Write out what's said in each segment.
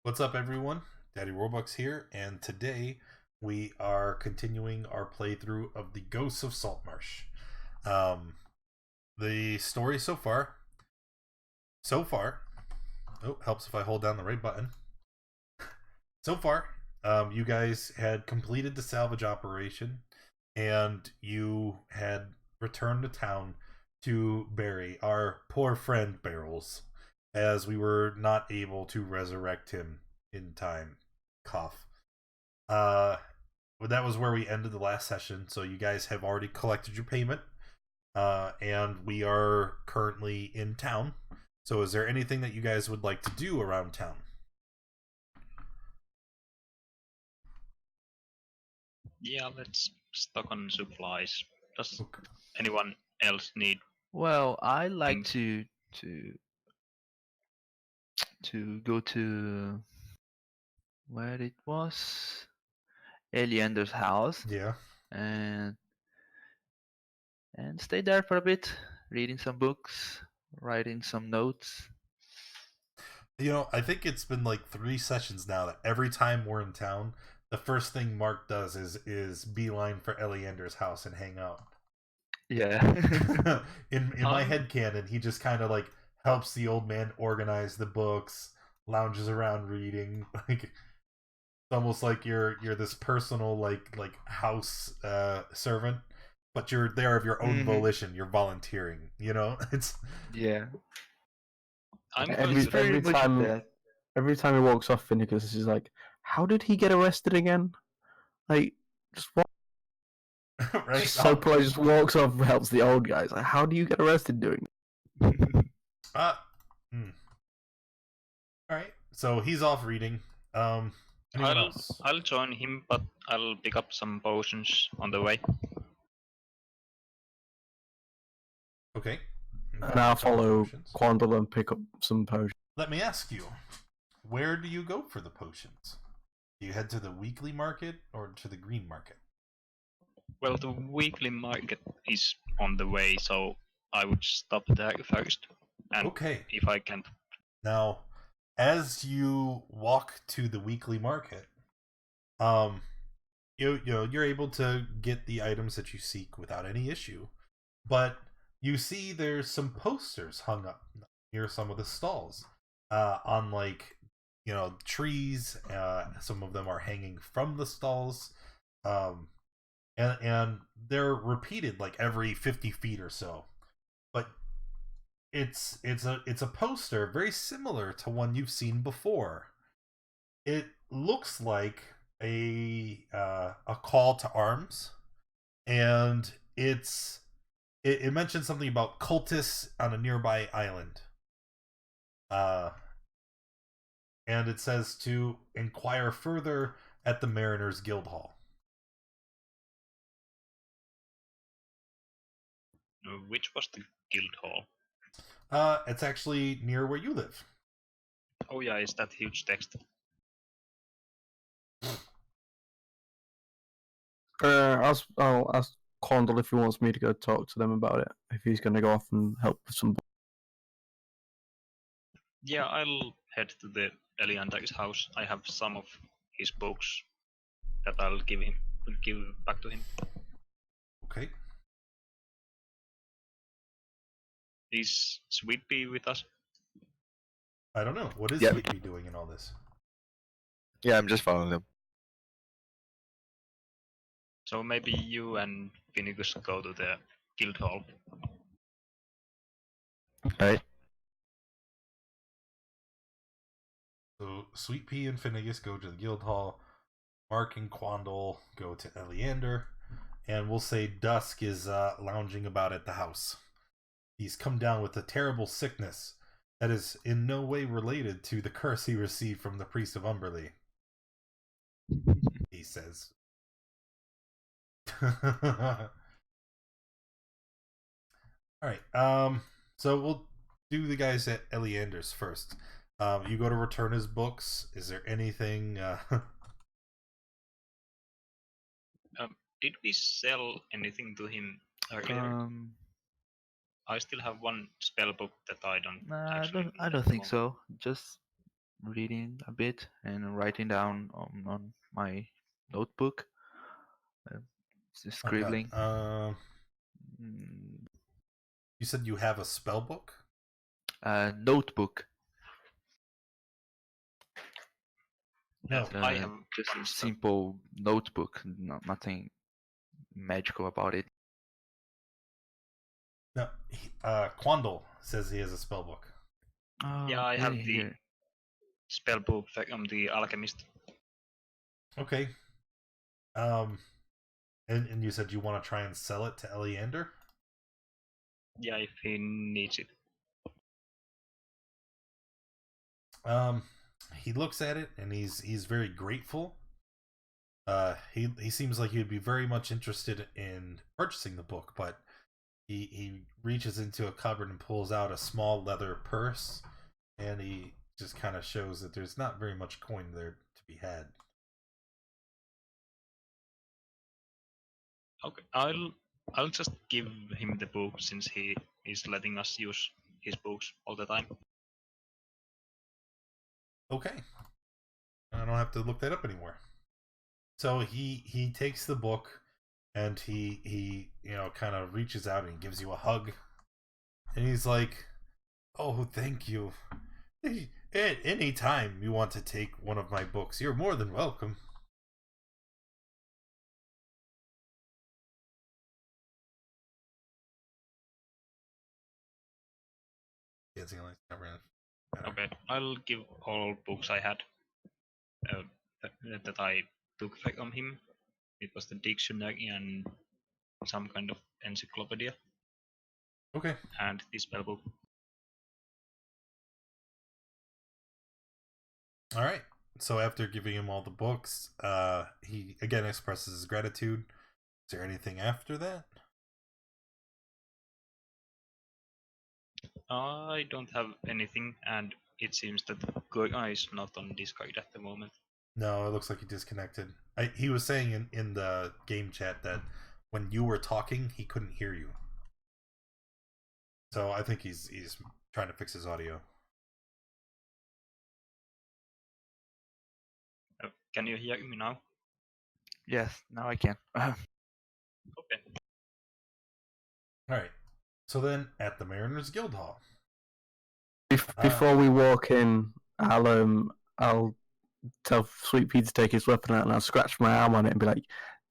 What's up, everyone? Daddy Robux here, and today we are continuing our playthrough of the Ghosts of Saltmarsh. Um, the story so far, oh, helps if I hold down the right button. So far, you guys had completed the salvage operation, and you had returned to town to bury our poor friend Barrels, as we were not able to resurrect him in time. Cough. Uh, but that was where we ended the last session. So you guys have already collected your payment, and we are currently in town. So is there anything that you guys would like to do around town? Yeah, let's stock on supplies. Does Okay. anyone else need Well, I like things? to go to where it was Eliander's house Yeah. and stay there for a bit, reading some books, writing some notes. I think it's been like 3 sessions now that every time we're in town, the first thing Mark does is beeline for Eleander's house and hang out. Yeah. in my head canon, he just kind of like helps the old man organize the books, lounges around reading. Like it's almost like you're this personal like house servant, but you're there of your own volition. You're volunteering. It's Yeah. I'm Every going to Very every much time that. every time he walks off, Finicus is like, "How did he get arrested again?" Like, just right. so polite, just walks off, helps the old guys. Like, how do you get arrested doing? Uh, hmm. All right. So he's off reading. Anyone I'll else? I'll join him, but I'll pick up some potions on the way. Okay. And I'll follow Quandle and pick up some potions. Let me ask you, where do you go for the potions? Do you head to the weekly market or to the green market? Well, the weekly market is on the way, so I would stop there first. And Okay. if I can, Now, as you walk to the weekly market, um, you're able to get the items that you seek without any issue, but you see there's some posters hung up near some of the stalls, on like trees. Some of them are hanging from the stalls, um, and they're repeated like every 50 feet or so. But it's a poster very similar to one you've seen before. It looks like a call to arms, and it mentions something about cultists on a nearby island. Uh, and it says to inquire further at the Mariners Guild Hall. which was the guild hall? It's actually near where you live. Oh yeah, is that huge text? I'll ask Quandle if he wants me to go talk to them about it. If he's going to go off and help with some. Yeah, I'll head to the Eliander's house. I have some of his books that I'll give back to him. Okay. Is Sweet Pea with us? I don't know. What is Yeah. Sweet Pea doing in all this? Yeah, I'm just following them. So maybe you and Finicus go to the guild hall. Alright. So Sweet Pea and Finnegas go to the guild hall. Mark and Quandle go to Eleander, and we'll say Dusk is lounging about at the house. He's come down with a terrible sickness that is in no way related to the curse he received from the priest of Umberley. He says. Alright, so we'll do the guys at Eleander's first. You go to return his books. Is there anything Did we sell anything to him earlier? I still have one spell book that I don't Nah, actually I need don't at the think moment. so. Just reading a bit and writing down on my notebook. Scribbling. Mm, You said you have a spell book? notebook. No. I have Just a one spell. simple notebook. Nothing magical about it. No. Quandle says he has a spell book. Yeah, I have okay, the here. spell book from the alchemist. Okay. And you said you want to try and sell it to Eleander? Yeah, if he needs it. He looks at it and he's very grateful. He seems like he'd be very much interested in purchasing the book, but he reaches into a cupboard and pulls out a small leather purse, and he just kind of shows that there's not very much coin there to be had. Okay, I'll just give him the book since he is letting us use his books all the time. Okay. I don't have to look that up anymore. So he takes the book and he kind of reaches out and gives you a hug. And he's like, "Oh, thank you. At any time you want to take one of my books, you're more than welcome." Okay, I'll give all books I had that I took from him. It was the dictionary and some kind of encyclopedia Okay. and the spell book. All right. So after giving him all the books, he again expresses his gratitude. Is there anything after that? I don't have anything, and it seems that Goya is not on Discord at the moment. No, it looks like he disconnected. He was saying in the game chat that when you were talking, he couldn't hear you. So I think he's trying to fix his audio. Can you hear me now? Yes, now I can. Okay. All right. So then, at the Mariners Guild Hall. Before we walk in, I'll tell Sweet Pea to take his weapon out, and I'll scratch my arm on it and be like,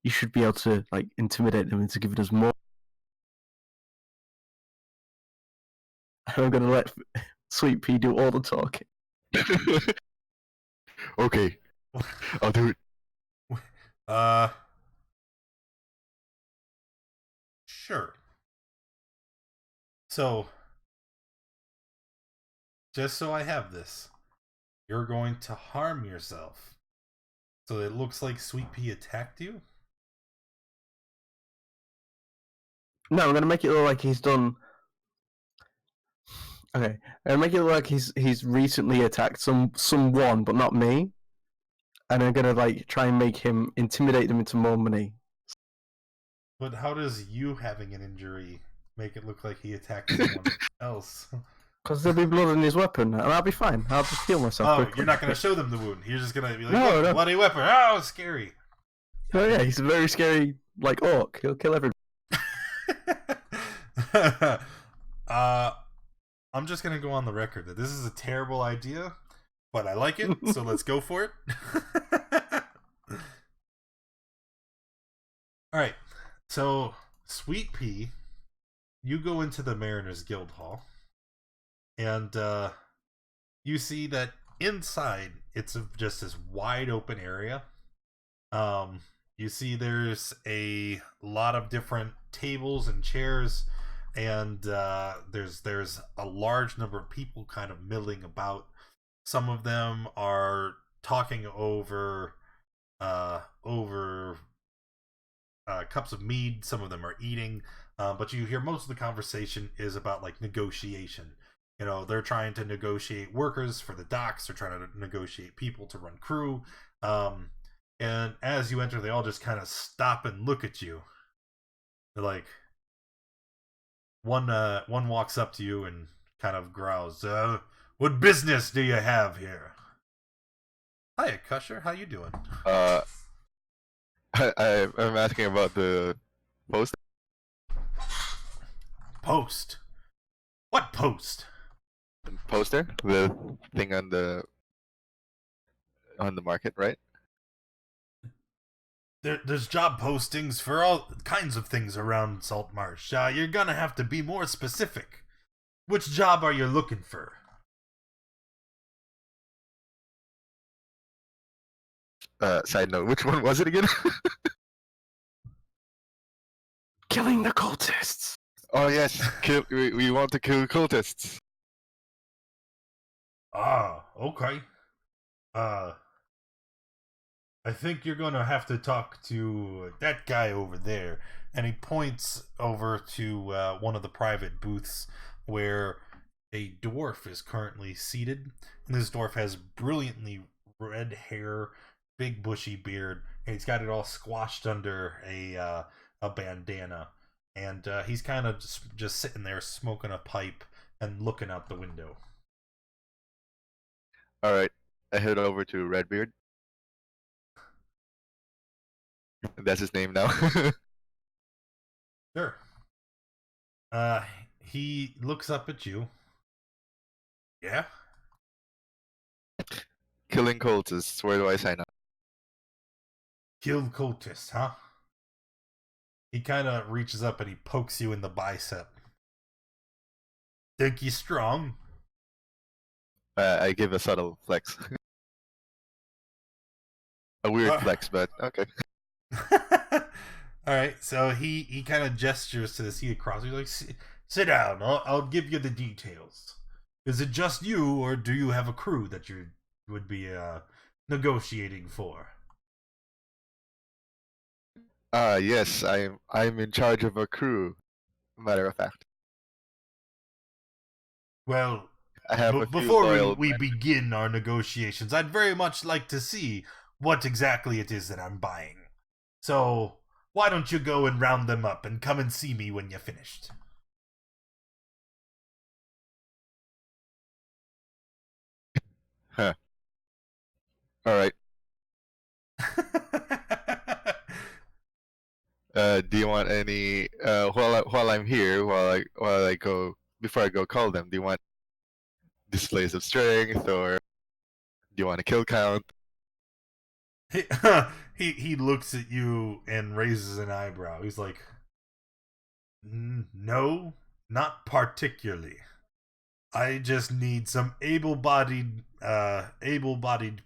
"You should be able to like intimidate them into giving us more." I'm gonna let Sweet Pea do all the talking. Okay, I'll do it. Sure. So, just so I have this, you're going to harm yourself. So it looks like Sweet Pea attacked you? No, I'm gonna make it look like he's done. Okay, I'm gonna make it look like he's recently attacked someone, but not me. And I'm gonna like try and intimidate them into more money. But how does you having an injury make it look like he attacked someone else? Because there'll be blood in his weapon, and I'll be fine. I'll just heal myself. Oh, quickly. you're not going to show them the wound. You're just going to be like, No, "Look, no. bloody weapon. Oh, scary." Oh yeah, he's a very scary like orc. He'll kill everybody. I'm just going to go on the record that this is a terrible idea, but I like it, so let's go for it. Alright, so Sweet Pea, you go into the Mariners Guild Hall, and you see that inside it's just this wide open area. You see there's a lot of different tables and chairs, and there's a large number of people kind of milling about. Some of them are talking over cups of mead. Some of them are eating, but you hear most of the conversation is about like negotiation. You know, they're trying to negotiate workers for the docks. They're trying to negotiate people to run crew. And as you enter, they all just kind of stop and look at you. They're like, one walks up to you and kind of growls, "What business do you have here?" Hiya, Cusher. How you doing? Uh, I'm asking about the post. Post. What post? Poster, the thing on the market, right? There's job postings for all kinds of things around Saltmarsh. You're gonna have to be more specific. Which job are you looking for? Side note, which one was it again? Killing the cultists. Oh yes, we want to kill cultists. Ah, okay. I think you're gonna have to talk to that guy over there. And he points over to one of the private booths where a dwarf is currently seated. And this dwarf has brilliantly red hair, big bushy beard, and he's got it all squashed under a bandana. And he's kind of just sitting there smoking a pipe and looking out the window. All right, I head over to Redbeard. That's his name now. Sure. He looks up at you. Yeah? Killing cultists. Where do I sign up? Kill cultists, huh? He kind of reaches up and he pokes you in the bicep. Think you strong? I give a subtle flex. A weird flex, but okay. All right, so he kind of gestures to the seat across. He's like, "Sit down. I'll give you the details. Is it just you, or do you have a crew that you would be negotiating for?" Yes, I'm in charge of a crew. Matter of fact, Well, I have a few before loyal we men. begin our negotiations, I'd very much like to see what exactly it is that I'm buying. So, why don't you go and round them up and come and see me when you're finished? Huh. All right. Do you want any? While I'm here, while I go before I go call them, do you want displays of strength, or do you want a kill count? he looks at you and raises an eyebrow. He's like, "No, not particularly. I just need some able-bodied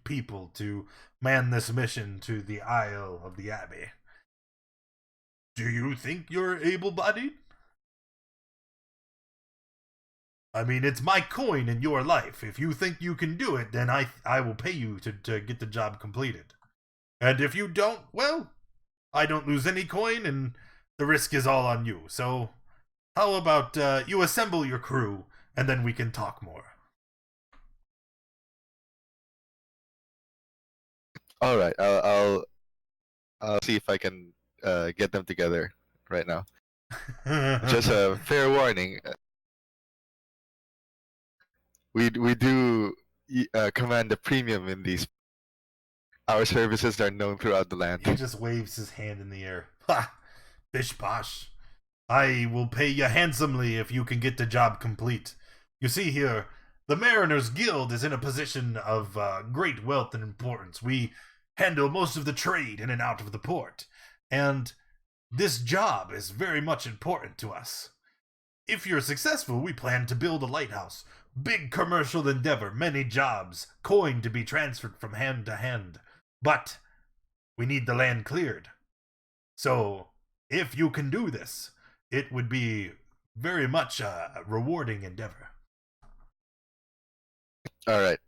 people to man this mission to the Isle of the Abbey. Do you think you're able-bodied? I mean, it's my coin in your life. If you think you can do it, then I will pay you to get the job completed. And if you don't, well, I don't lose any coin, and the risk is all on you. So, how about you assemble your crew, and then we can talk more." All right, I'll see if I can get them together right now. Just a fair warning. We do command a premium in these. Our services are known throughout the land. He just waves his hand in the air. Ha! Bish bosh. I will pay you handsomely if you can get the job complete. You see here, the Mariners Guild is in a position of great wealth and importance. We handle most of the trade in and out of the port, and this job is very much important to us. If you're successful, we plan to build a lighthouse. Big commercial endeavor, many jobs, coin to be transferred from hand to hand. But we need the land cleared. So, if you can do this, it would be very much a rewarding endeavor. All right.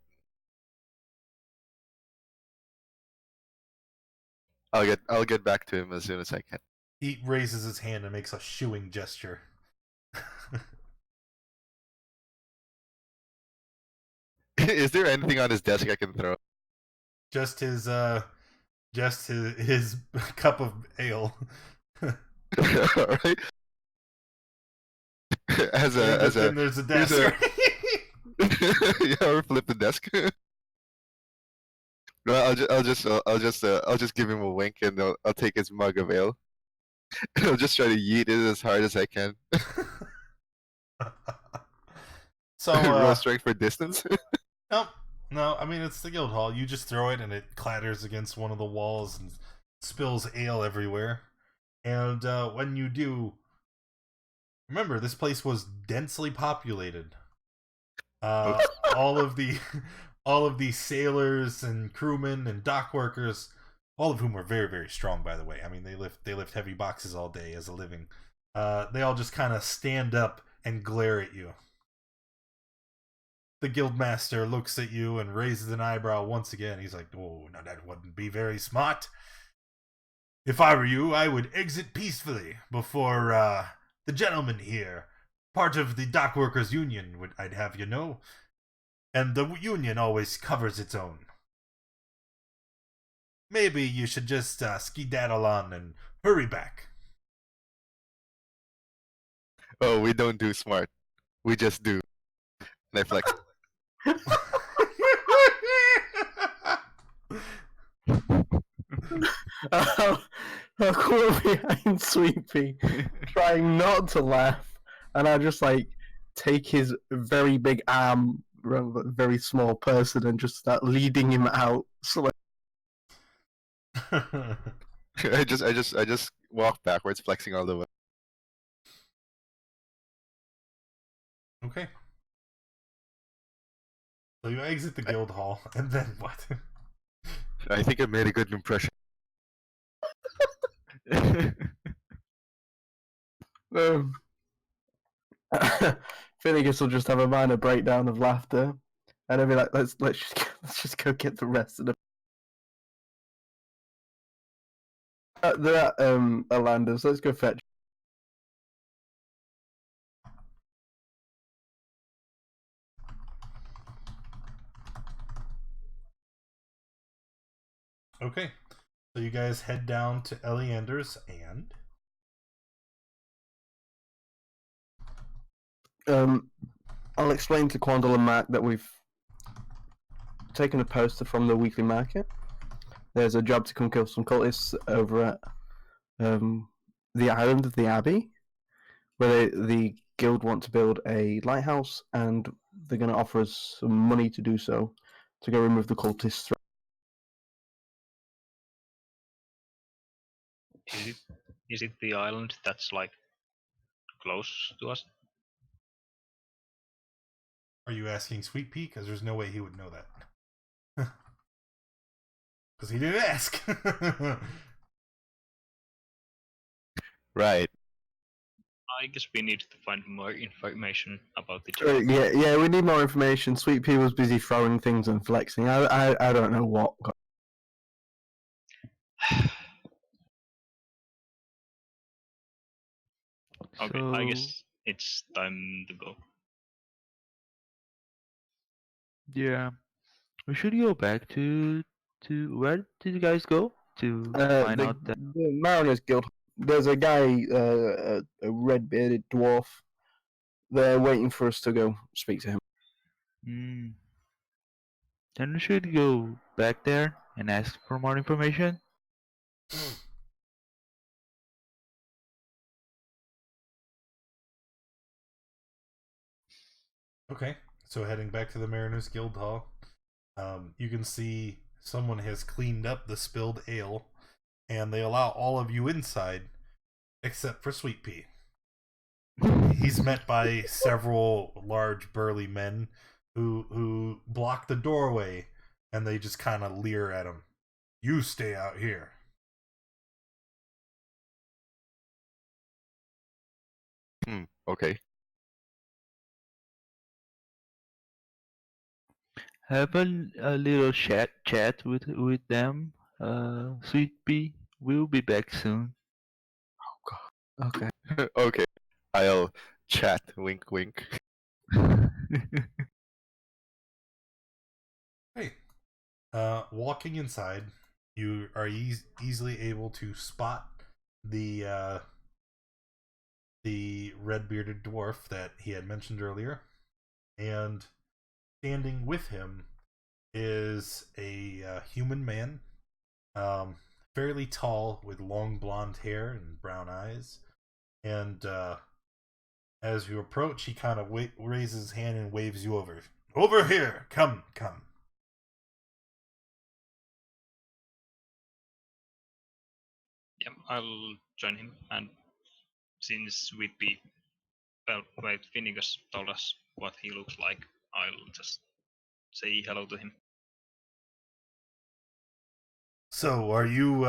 I'll get back to him as soon as I can. He raises his hand and makes a shooing gesture. Is there anything on his desk I can throw? Just his cup of ale. All right. Then there's a desk. Yeah, or flip the desk. No, I'll just give him a wink and I'll take his mug of ale. I'll just try to yeet it as hard as I can. So, Roll strength for distance. no, I mean, it's the guild hall. You just throw it and it clatters against one of the walls and spills ale everywhere. And when you do, remember, this place was densely populated. All of the all of the sailors and crewmen and dock workers, all of whom were very, very strong, by the way. I mean, they lift heavy boxes all day as a living. They all just kind of stand up and glare at you. The guildmaster looks at you and raises an eyebrow once again. He's like, "Oh, now that wouldn't be very smart. If I were you, I would exit peacefully before the gentleman here, part of the dock workers union, I'd have you know. And the union always covers its own. Maybe you should just skedaddle on and hurry back." Oh, we don't do smart. We just do. And I flex. I'll go behind Sweet Pea, trying not to laugh, and I'll just like take his very big arm around a very small person and just start leading him out. So like, I just walk backwards, flexing all the way. Okay. So you exit the guild hall, and then what? I think I made a good impression. Finnegas will just have a minor breakdown of laughter, and I'll be like, let's just go get the rest of the. They're at Alanda's. Let's go fetch. Okay. So you guys head down to Eleander's and... I'll explain to Quandle and Mac that we've taken a poster from the weekly market. There's a job to come kill some cultists over at the island of the Abbey, where the guild want to build a lighthouse, and they're going to offer us some money to do so, to go remove the cultists. Is it the island that's like close to us? Are you asking Sweet Pea? Because there's no way he would know that. Because he didn't ask. Right. I guess we need to find more information about the job. Yeah, we need more information. Sweet Pea was busy throwing things and flexing. I don't know what. Okay, So, I guess it's time to go. yeah, we should go back to where did you guys go to find out that? The Mariners Guild. There's a guy, a red-bearded dwarf. They're waiting for us to go speak to him. Then we should go back there and ask for more information. Okay, so heading back to the Mariners Guild Hall, you can see someone has cleaned up the spilled ale, and they allow all of you inside, except for Sweet Pea. He's met by several large burly men who block the doorway, and they just kind of leer at him. "You stay out here." Okay. Have a little chat with them. Sweet Pea, we'll be back soon. Okay. Okay. I'll chat. Wink, wink. Hey, walking inside, you are easily able to spot the red-bearded dwarf that he had mentioned earlier, and standing with him is a human man, fairly tall with long blonde hair and brown eyes. And as you approach, he kind of raises his hand and waves you over. Over here! Come, come. Yeah, I'll join him. And since Whitby, well, wait, Finnegas told us what he looks like, I'll just say hello to him. So, are you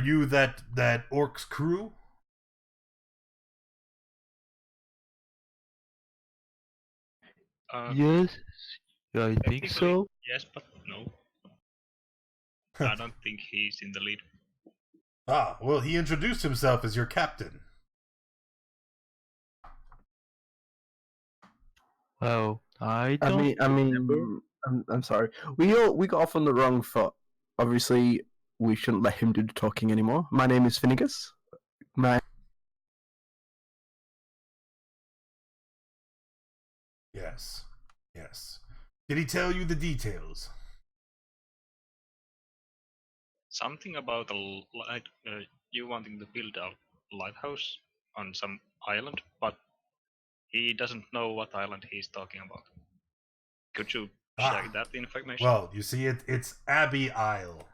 you that orc's crew? Yes, I think Technically, so. yes, but no. I don't think he's in the lead. Ah, well, he introduced himself as your captain. Well, I I don't mean, remember. I'm sorry. We got off on the wrong foot. Obviously, we shouldn't let him do the talking anymore. My name is Finnegas. Yes, yes. Did he tell you the details? Something about you wanting to build a lighthouse on some island, but he doesn't know what island he's talking about. Could you share that information? Well, you see, it's Abbey Isle.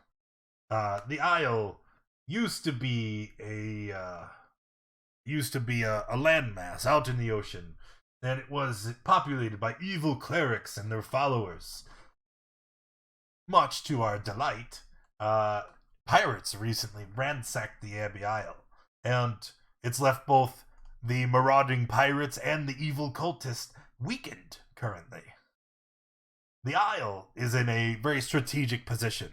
The isle used to be a landmass out in the ocean. And it was populated by evil clerics and their followers. Much to our delight, pirates recently ransacked the Abbey Isle, and it's left both the marauding pirates and the evil cultists weakened currently. The Isle is in a very strategic position.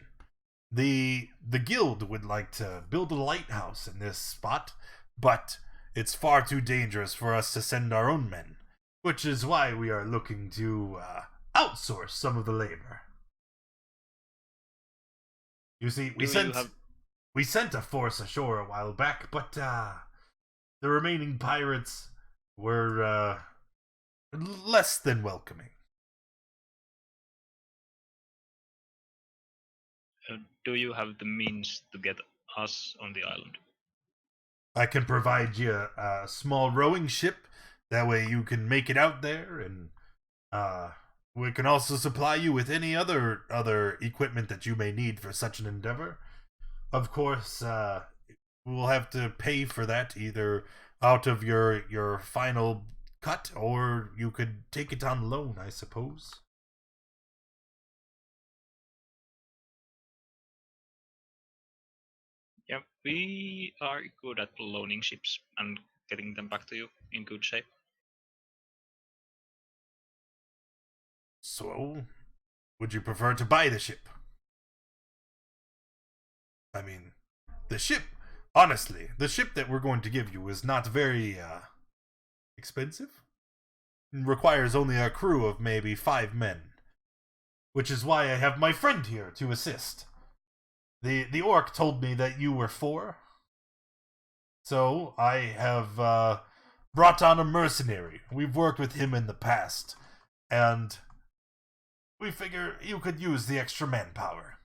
The guild would like to build a lighthouse in this spot, but it's far too dangerous for us to send our own men, which is why we are looking to outsource some of the labor. You see, we sent a force ashore a while back, but the remaining pirates were less than welcoming. Do you have the means to get us on the island? I can provide you a small rowing ship. That way you can make it out there, and we can also supply you with any other equipment that you may need for such an endeavor. Of course, we'll have to pay for that either out of your final cut, or you could take it on loan, I suppose. Yeah, we are good at loaning ships and getting them back to you in good shape. So, would you prefer to buy the ship? I mean, the ship, honestly, the ship that we're going to give you is not very expensive. It requires only a crew of maybe 5 men, which is why I have my friend here to assist. The orc told me that you were 4, so I have brought on a mercenary. We've worked with him in the past, and we figure you could use the extra manpower.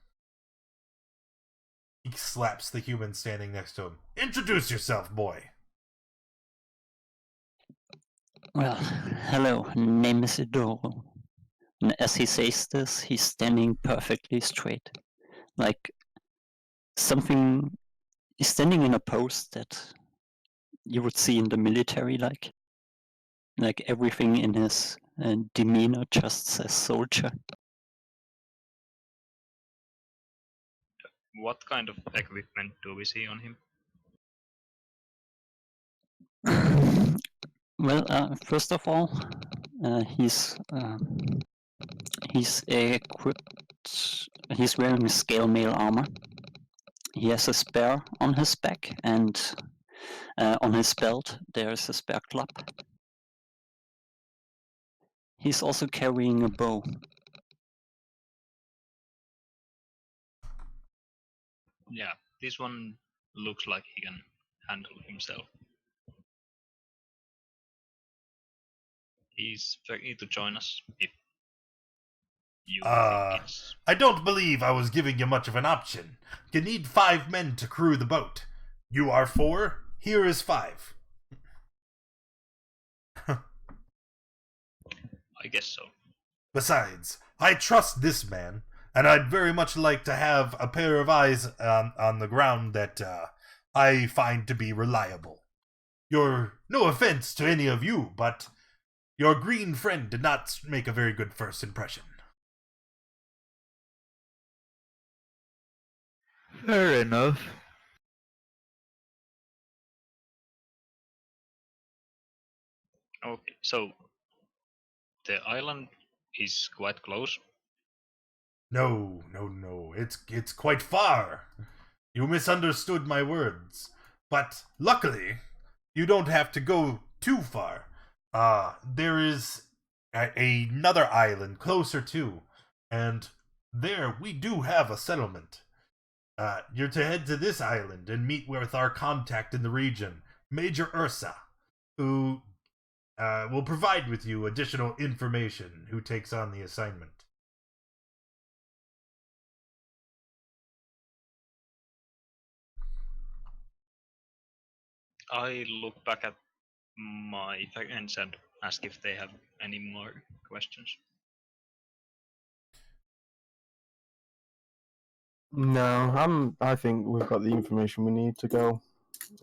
He slaps the human standing next to him. Introduce yourself, boy. Well, hello, name is Idoro. And as he says this, he's standing perfectly straight. Like something, he's standing in a pose that you would see in the military, like everything in his demeanor just says soldier. What kind of equipment do we see on him? Well, first of all, he's equipped. He's wearing scale mail armor. He has a spear on his back, and on his belt there is a spear club. He's also carrying a bow. Yeah, this one looks like he can handle himself. He's ready to join us if you think it's... I don't believe I was giving you much of an option. You need 5 men to crew the boat. You are 4, here is 5. I guess so. Besides, I trust this man, and I'd very much like to have a pair of eyes on the ground that I find to be reliable. No offense to any of you, but your green friend did not make a very good first impression. Fair enough. Okay, so the island is quite close. No. It's quite far. You misunderstood my words. But luckily, you don't have to go too far. There is another island closer to, and there we do have a settlement. You're to head to this island and meet with our contact in the region, Major Ursa, who will provide with you additional information who takes on the assignment. I look back at my friends and ask if they have any more questions. No, I think we've got the information we need to go.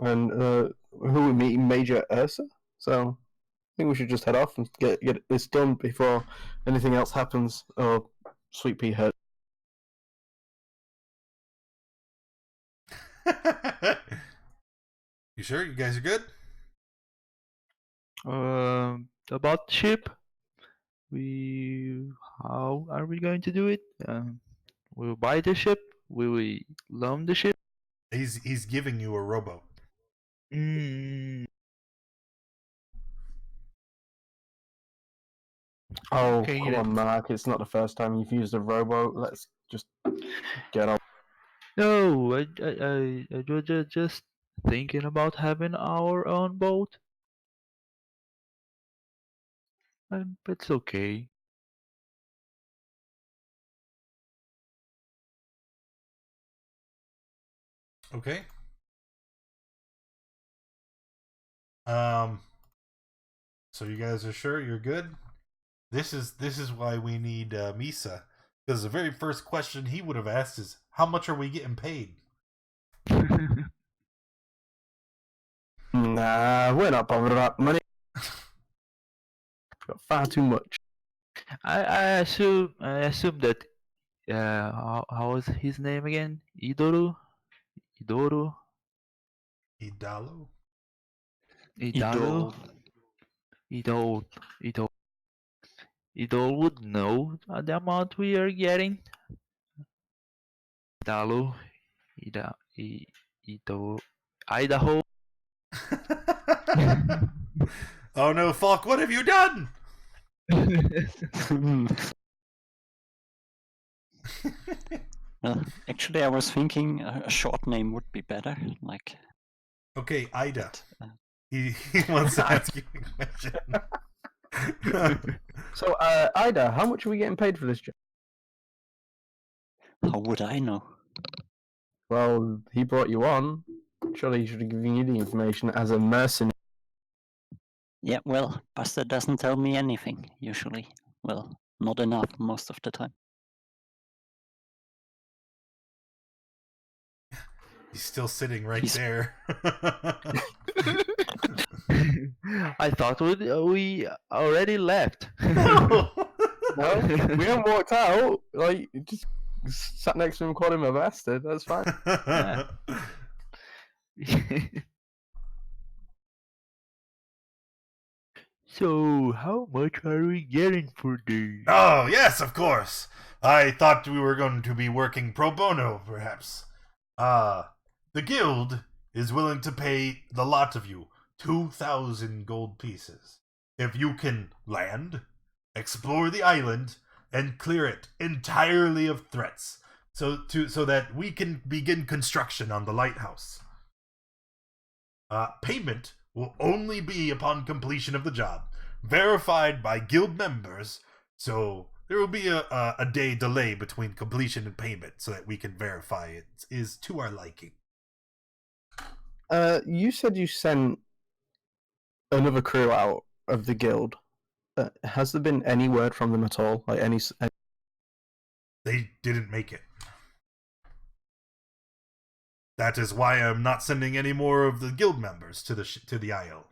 And who are we meeting? Major Ursa? So I think we should just head off and get this done before anything else happens or Sweet Pea hurt. You sure? You guys are good? About the ship, how are we going to do it? We'll buy the ship. Will we loan the ship? He's giving you a rowboat. Oh, Okay, come on, Mark. It's not the first time you've used a rowboat. Let's just get on. No, I was just thinking about having our own boat. And it's okay. Okay. So you guys are sure you're good? This is why we need Misa, because the very first question he would have asked is, how much are we getting paid? Nah, we're not bothered about money. Got far too much. I assume that how was his name again? Idolo? Idalo? Idalo? Idol would know the amount we are getting. Idalo, Idaho. Oh no, Falk, what have you done? Well, actually, I was thinking a short name would be better. Like, Okay, Ida. uh, He wants to ask you a question. So, Ida, how much are we getting paid for this job? how would I know? Well, he brought you on. Surely he should have given you the information as a mercenary. Yeah, well, Buster doesn't tell me anything, usually. Well, not enough most of the time. He's still sitting right He's- there. I thought we already left. No, we haven't walked out. Like, just sat next to him, called him a bastard. That's fine. So, how much are we getting for this? Oh, yes, of course. I thought we were going to be working pro bono, perhaps. The guild is willing to pay the lot of you 2,000 gold pieces. If you can land, explore the island, and clear it entirely of threats, so that we can begin construction on the lighthouse. Payment will only be upon completion of the job, verified by guild members, so There will be a day delay between completion and payment so that we can verify it is to our liking. You said you sent another crew out of the guild. Has there been any word from them at all? Like any? They didn't make it. That is why I'm not sending any more of the guild members to the Isle.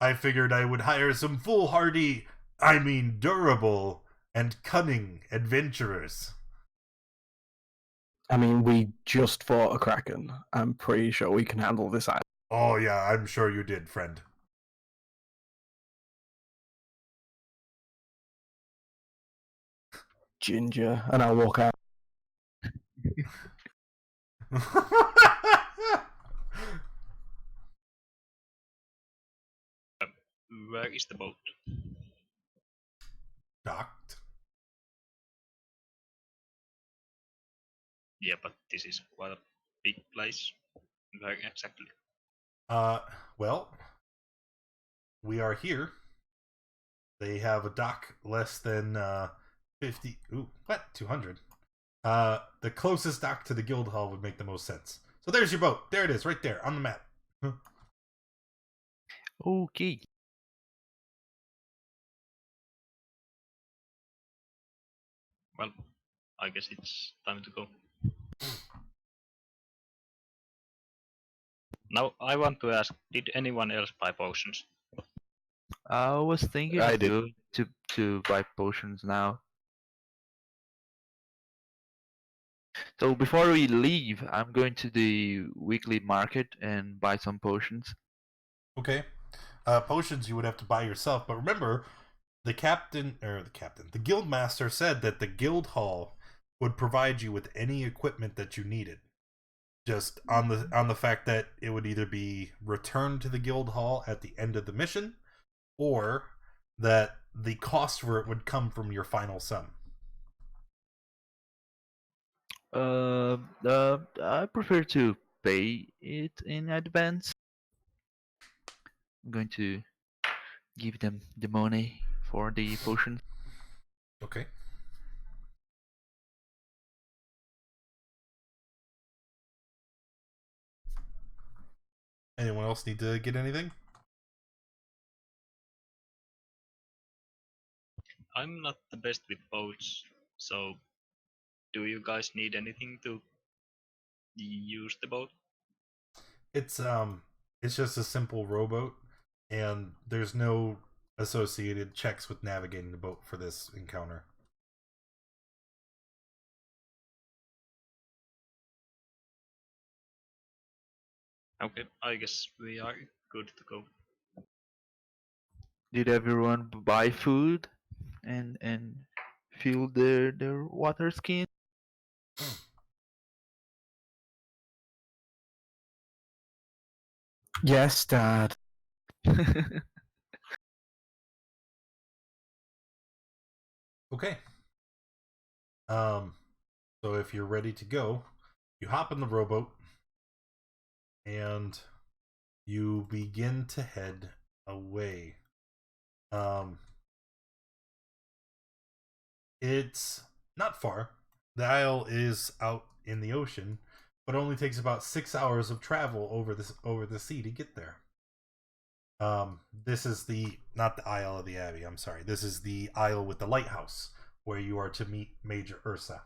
I figured I would hire some foolhardy, durable, and cunning adventurers. I mean, we just fought a kraken. I'm pretty sure we can handle this island. Oh yeah, I'm sure you did, friend. Ginger, and I'll walk out. Where is the boat? Docked. Yeah, but this is quite a big place. Where exactly? Well, we are here. They have a dock less than 50. Ooh, what? 200. The closest dock to the guild hall would make the most sense. So there's your boat. There it is, right there on the map. Okay. Well, I guess it's time to go. Now, I want to ask, did anyone else buy potions? I was thinking I of did. going to buy potions now. So before we leave, I'm going to the weekly market and buy some potions. Okay. Potions you would have to buy yourself, but remember, the guild master said that the guild hall would provide you with any equipment that you needed. Just on the fact that it would either be returned to the guild hall at the end of the mission, or that the cost for it would come from your final sum. I prefer to pay it in advance. I'm going to give them the money for the potion. Okay. Anyone else need to get anything? I'm not the best with boats, so do you guys need anything to use the boat? It's just a simple rowboat, and there's no associated checks with navigating the boat for this encounter. Okay, I guess we are good to go. Did everyone buy food and fill their water skin? Yes, Dad. Okay. So if you're ready to go, you hop in the rowboat and you begin to head away. It's not far. The Isle is out in the ocean, but only takes about 6 hours of travel over the sea to get there. This is not the Isle of the Abbey. I'm sorry. This is the Isle with the lighthouse, where you are to meet Major Ursa.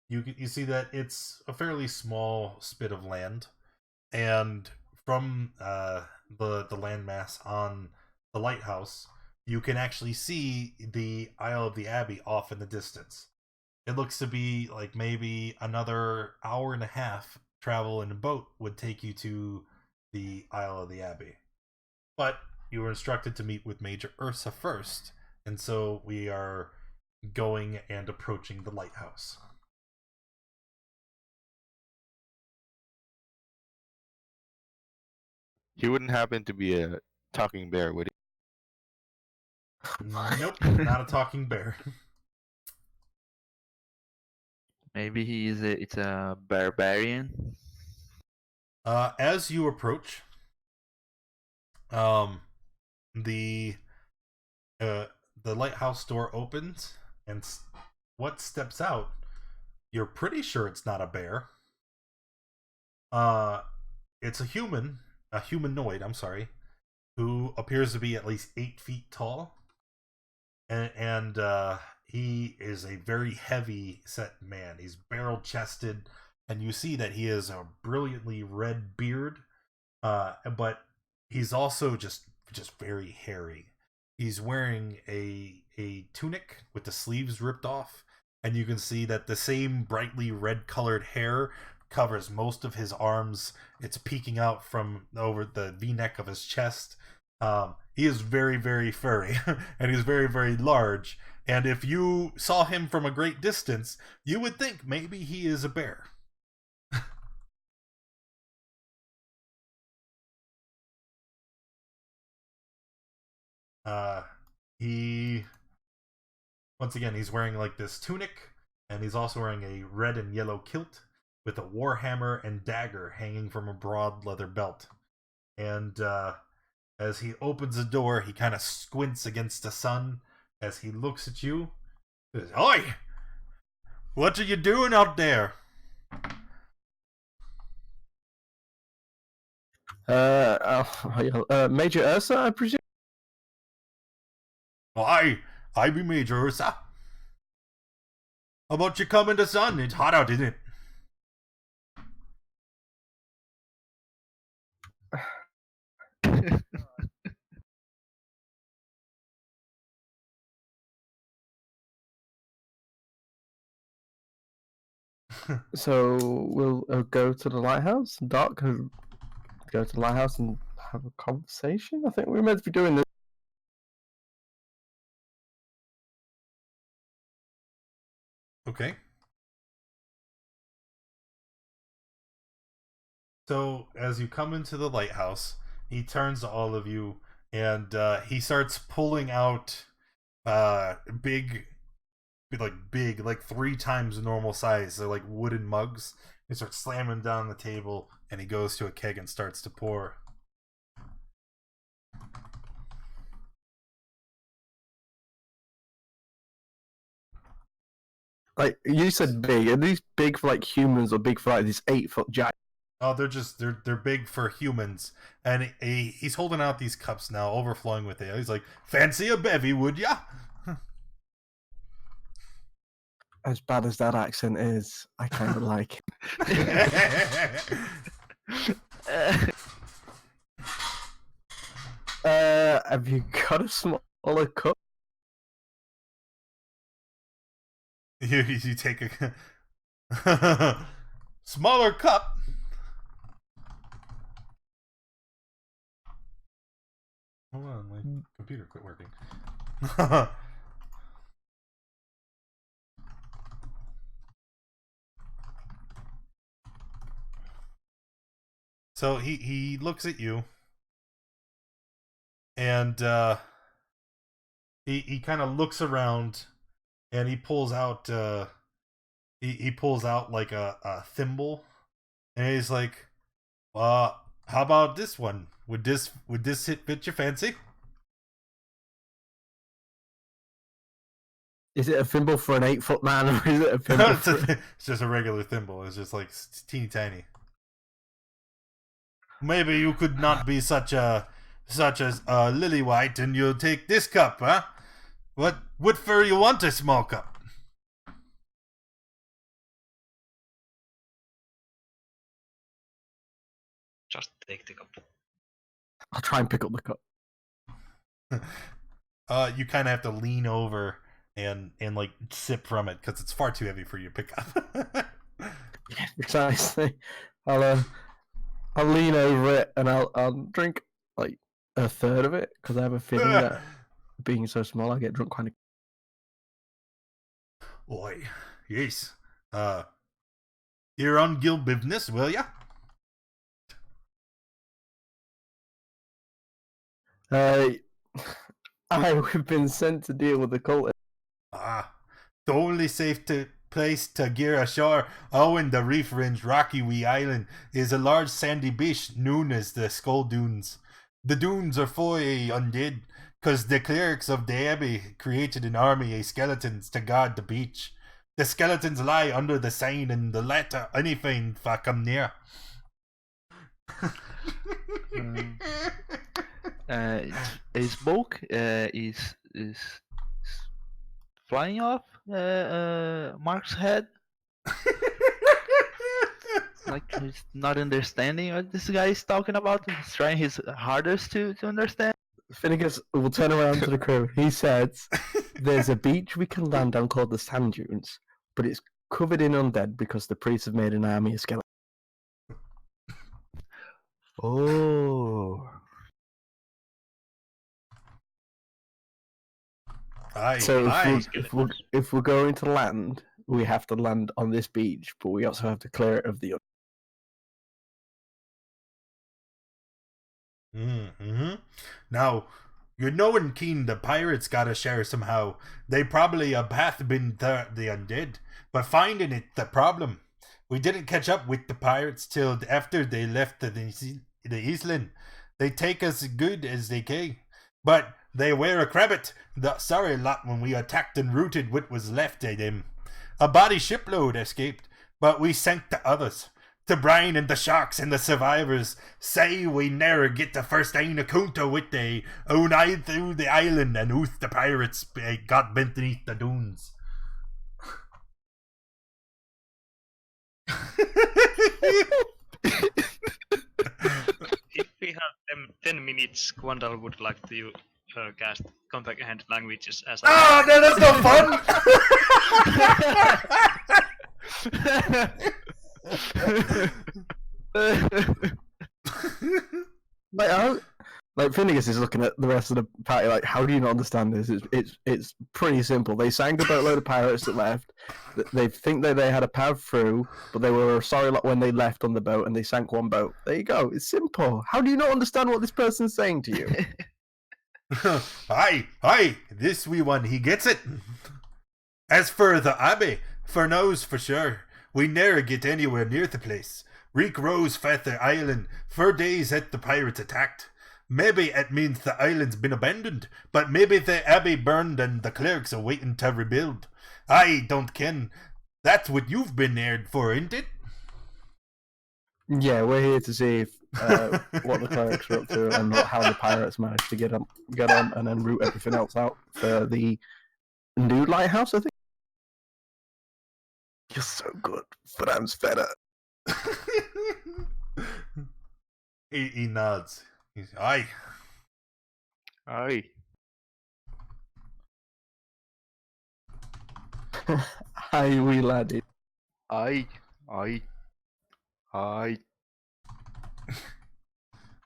You see that it's a fairly small spit of land, and from the landmass on the lighthouse, you can actually see the Isle of the Abbey off in the distance. It looks to be like maybe another hour and a half travel in a boat would take you to the Isle of the Abbey. But you were instructed to meet with Major Ursa first, and so we are going and approaching the lighthouse. He wouldn't happen to be a talking bear, would he? Nope, not a talking bear. Maybe it's a barbarian. As you approach, the lighthouse door opens, and what steps out? You're pretty sure it's not a bear. It's a humanoid. I'm sorry, who appears to be at least 8 feet tall, and he is a very heavy set man. He's barrel chested, and you see that he has a brilliantly red beard, but he's also just very hairy. He's wearing a tunic with the sleeves ripped off, and you can see that the same brightly red colored hair covers most of his arms. It's peeking out from over the V-neck of his chest. He is very, very furry, and he's very, very large. And if you saw him from a great distance, you would think maybe he is a bear. He, once again, he's wearing like this tunic, and he's also wearing a red and yellow kilt with a warhammer and dagger hanging from a broad leather belt. And as he opens the door, he kind of squints against the sun as he looks at you. He says, "Oi! What are you doing out there?" Major Ursa, I presume. I be Major Ursa. How about you come in the sun? It's hot out, isn't it? So we'll go to the lighthouse. Doc, go to the lighthouse and have a conversation. I think we're meant to be doing this. Okay. So as you come into the lighthouse, he turns to all of you, and he starts pulling out big, like 3 times the normal size. They're like wooden mugs. He starts slamming down the table, and he goes to a keg and starts to pour. Like you said, big. Are these big for like humans or big for like this 8-foot giant? Oh, they're big for humans, and he's holding out these cups now, overflowing with ale. He's like, "Fancy a bevy, would ya?" As bad as that accent is, I kind of like it. Have you got a smaller cup? You take a smaller cup. Hold on, my computer quit working. So he looks at you, and he kind of looks around, and he pulls out he pulls out like a thimble, and he's like, how about this one? Would this fit your fancy?" Is it a thimble for an 8-foot man, or is it a thimble? It's just a regular thimble. It's just like teeny tiny. Maybe you could not be such as lily white, and you'll take this cup, huh? What for you want a small cup? Just take the cup. I'll try and pick up the cup. You kind of have to lean over and like sip from it because it's far too heavy for you to pick up. Yeah, precisely. I'll lean over it and I'll drink like a third of it because I have a feeling that being so small, I get drunk kind of. Oi, yes. You're on guild business, will ya? I've been sent to deal with the cult. The only safe place to gear ashore in the reef-ringed rocky wee island is a large sandy beach known as the Skull Dunes. The dunes are full of undead, cause the clerics of the Abbey created an army of skeletons to guard the beach. The skeletons lie under the sign and the letter anything fa come near. A smoke is flying off Mark's head. Like he's not understanding what this guy is talking about. He's trying his hardest to understand. Finnegas will turn around to the crew. He says, "There's a beach we can land on called the Sand Dunes, but it's covered in undead because the priests have made an army of skeletons." Oh. Aye, So aye. if we're going to land, we have to land on this beach, but we also have to clear it of the. Mm-hmm. Now, you knowing keen the pirates gotta share somehow. They probably a path been the undead, but finding it the problem. We didn't catch up with the pirates till after they left the island. They take as good as they can, but they wear a crabbit. The sorry lot when we attacked and rooted what was left of them. A body shipload escaped, but we sank the others. The brine and the sharks and the survivors say we ne'er get the first ain encounter with they own eye through the island and ooth the pirates got bent beneath the dunes. If we have 10 minutes, Gwandal would like to cast comprehend languages as a... Ah, no, that's no fun. Like Finnegas is looking at the rest of the party like, how do you not understand this? It's pretty simple. They sank a boatload of pirates that left. They think that they had a path through, but they were sorry when they left on the boat and they sank one boat. There you go. It's simple. How do you not understand what this person's saying to you? Aye, this wee one, he gets it. As for the Abbey, for knows for sure, we ne'er get anywhere near the place. Reek rose Feather Island, 4 days at the pirates attacked. Maybe it means the island's been abandoned, but maybe the Abbey burned and the clerics are waiting to rebuild. I don't ken. That's what you've been aired for, ain't it? Yeah, we're here to see if, what the clerics are up to and how the pirates managed to get on and then root everything else out for the new lighthouse, I think. You're so good, but I'm better. He nods. He's aye. Aye. Aye, wee laddie. Aye.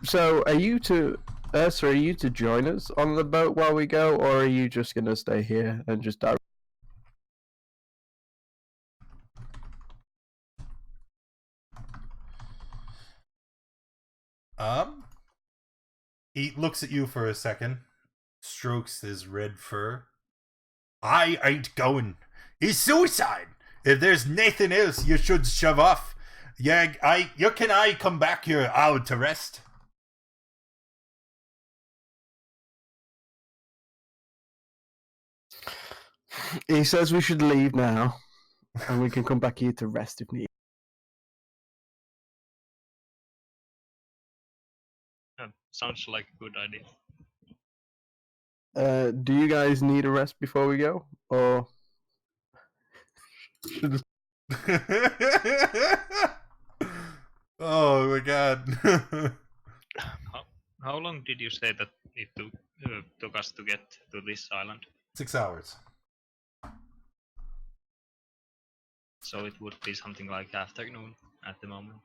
So, are you to join us on the boat while we go, or are you just gonna stay here and just die? He looks at you for a second, strokes his red fur. I ain't going. It's suicide. If there's nothing else, you should shove off. Yeah, you can come back here out to rest. He says we should leave now, and we can come back here to rest if needed. Sounds like a good idea. Do you guys need a rest before we go, or should Oh my god. How long did you say that it took us to get to this island? 6 hours. So it would be something like afternoon at the moment.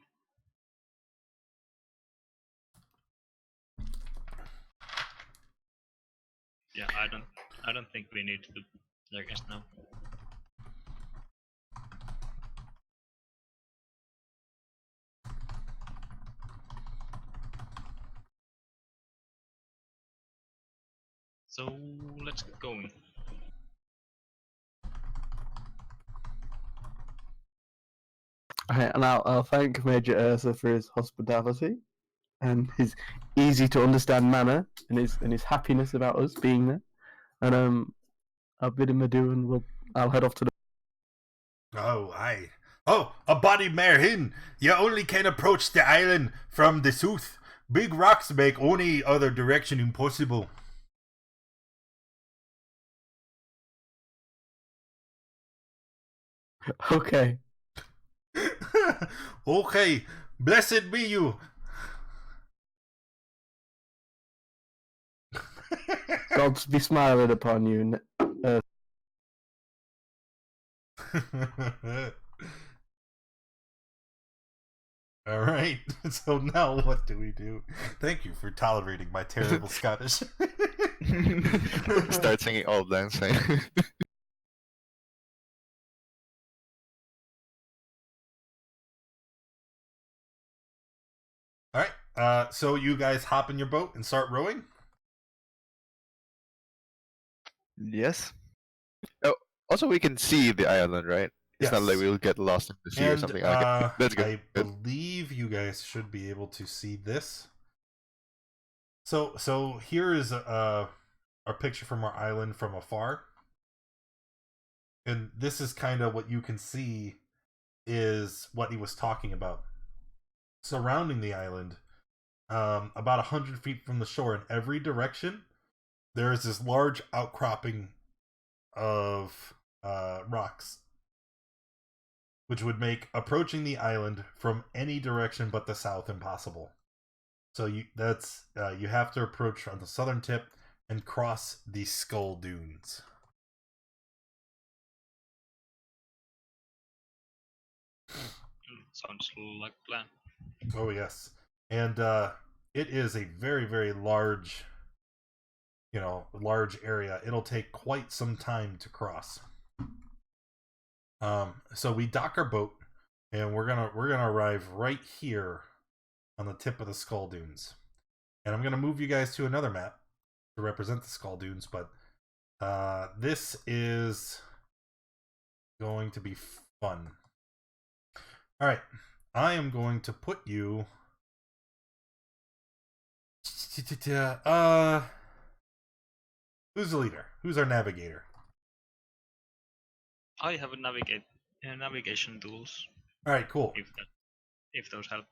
Yeah, I don't think we need to do their guest now. So let's get going. Alright, and I'll thank Major Ursa for his hospitality, and his easy to understand manner and his happiness about us being there. And I'll bid him adieu, and I'll head off to the. Oh, aye. Oh, a body mare hin. You only can approach the island from the south. Big rocks make any other direction impossible. Okay. Okay, blessed be you. Gods be smiling upon you. All right. So now what do we do? Thank you for tolerating my terrible Scottish. Start singing Old Lang Syne. All right. So you guys hop in your boat and start rowing. Yes. Oh, also we can see the island, right? It's not like Yes. we'll get lost in the sea or And something. Okay, that's good. I believe you guys should be able to see this. So here is a picture from our island from afar. And this is kind of what you can see is what he was talking about. Surrounding the island, about 100 feet from the shore in every direction, there is this large outcropping of rocks, which would make approaching the island from any direction but the south impossible. So you have to approach on the southern tip and cross the Skull Dunes. Sounds like a plan. Oh yes, and it is a very, very large, large area. It'll take quite some time to cross. So we dock our boat, and we're gonna arrive right here on the tip of the Skull Dunes, and I'm gonna move you guys to another map to represent the Skull Dunes, but this is going to be fun. All right, I am going to put you. Who's the leader? Who's our navigator? I have a navigation tools. All right, cool. If those help.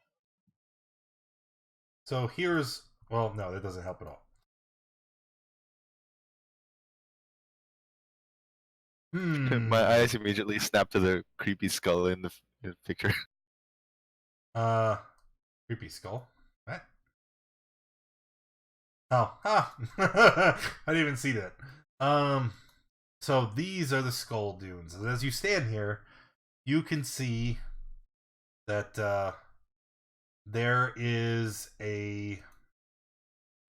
So here's no, that doesn't help at all. My eyes immediately snap to the creepy skull in the picture. Creepy skull. What? Oh, I didn't even see that. So these are the Skull Dunes. And as you stand here, you can see that there is a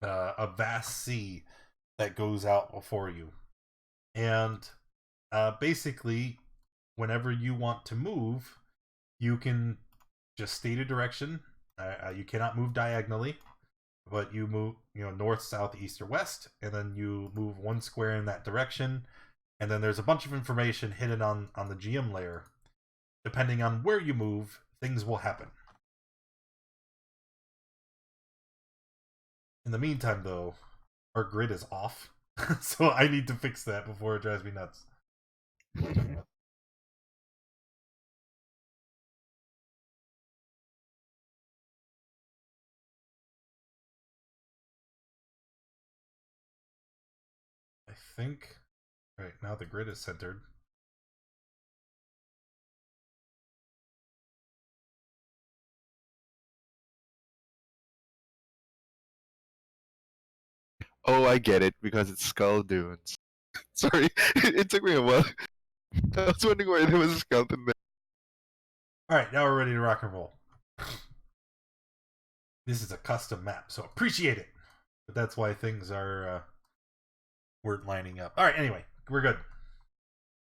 vast sea that goes out before you, and basically, whenever you want to move, you can just state a direction. You cannot move diagonally, but you move, north, south, east, or west, and then you move one square in that direction, and then there's a bunch of information hidden on the GM layer. Depending on where you move, things will happen. In the meantime, though, our grid is off, so I need to fix that before it drives me nuts. I think. Right, now the grid is centered. Oh, I get it, because it's Skull Dunes. Sorry, it took me a while. I was wondering why there was a skeleton there. Alright, now we're ready to rock and roll. This is a custom map, so appreciate it. But that's why things weren't lining up. Alright, anyway, we're good.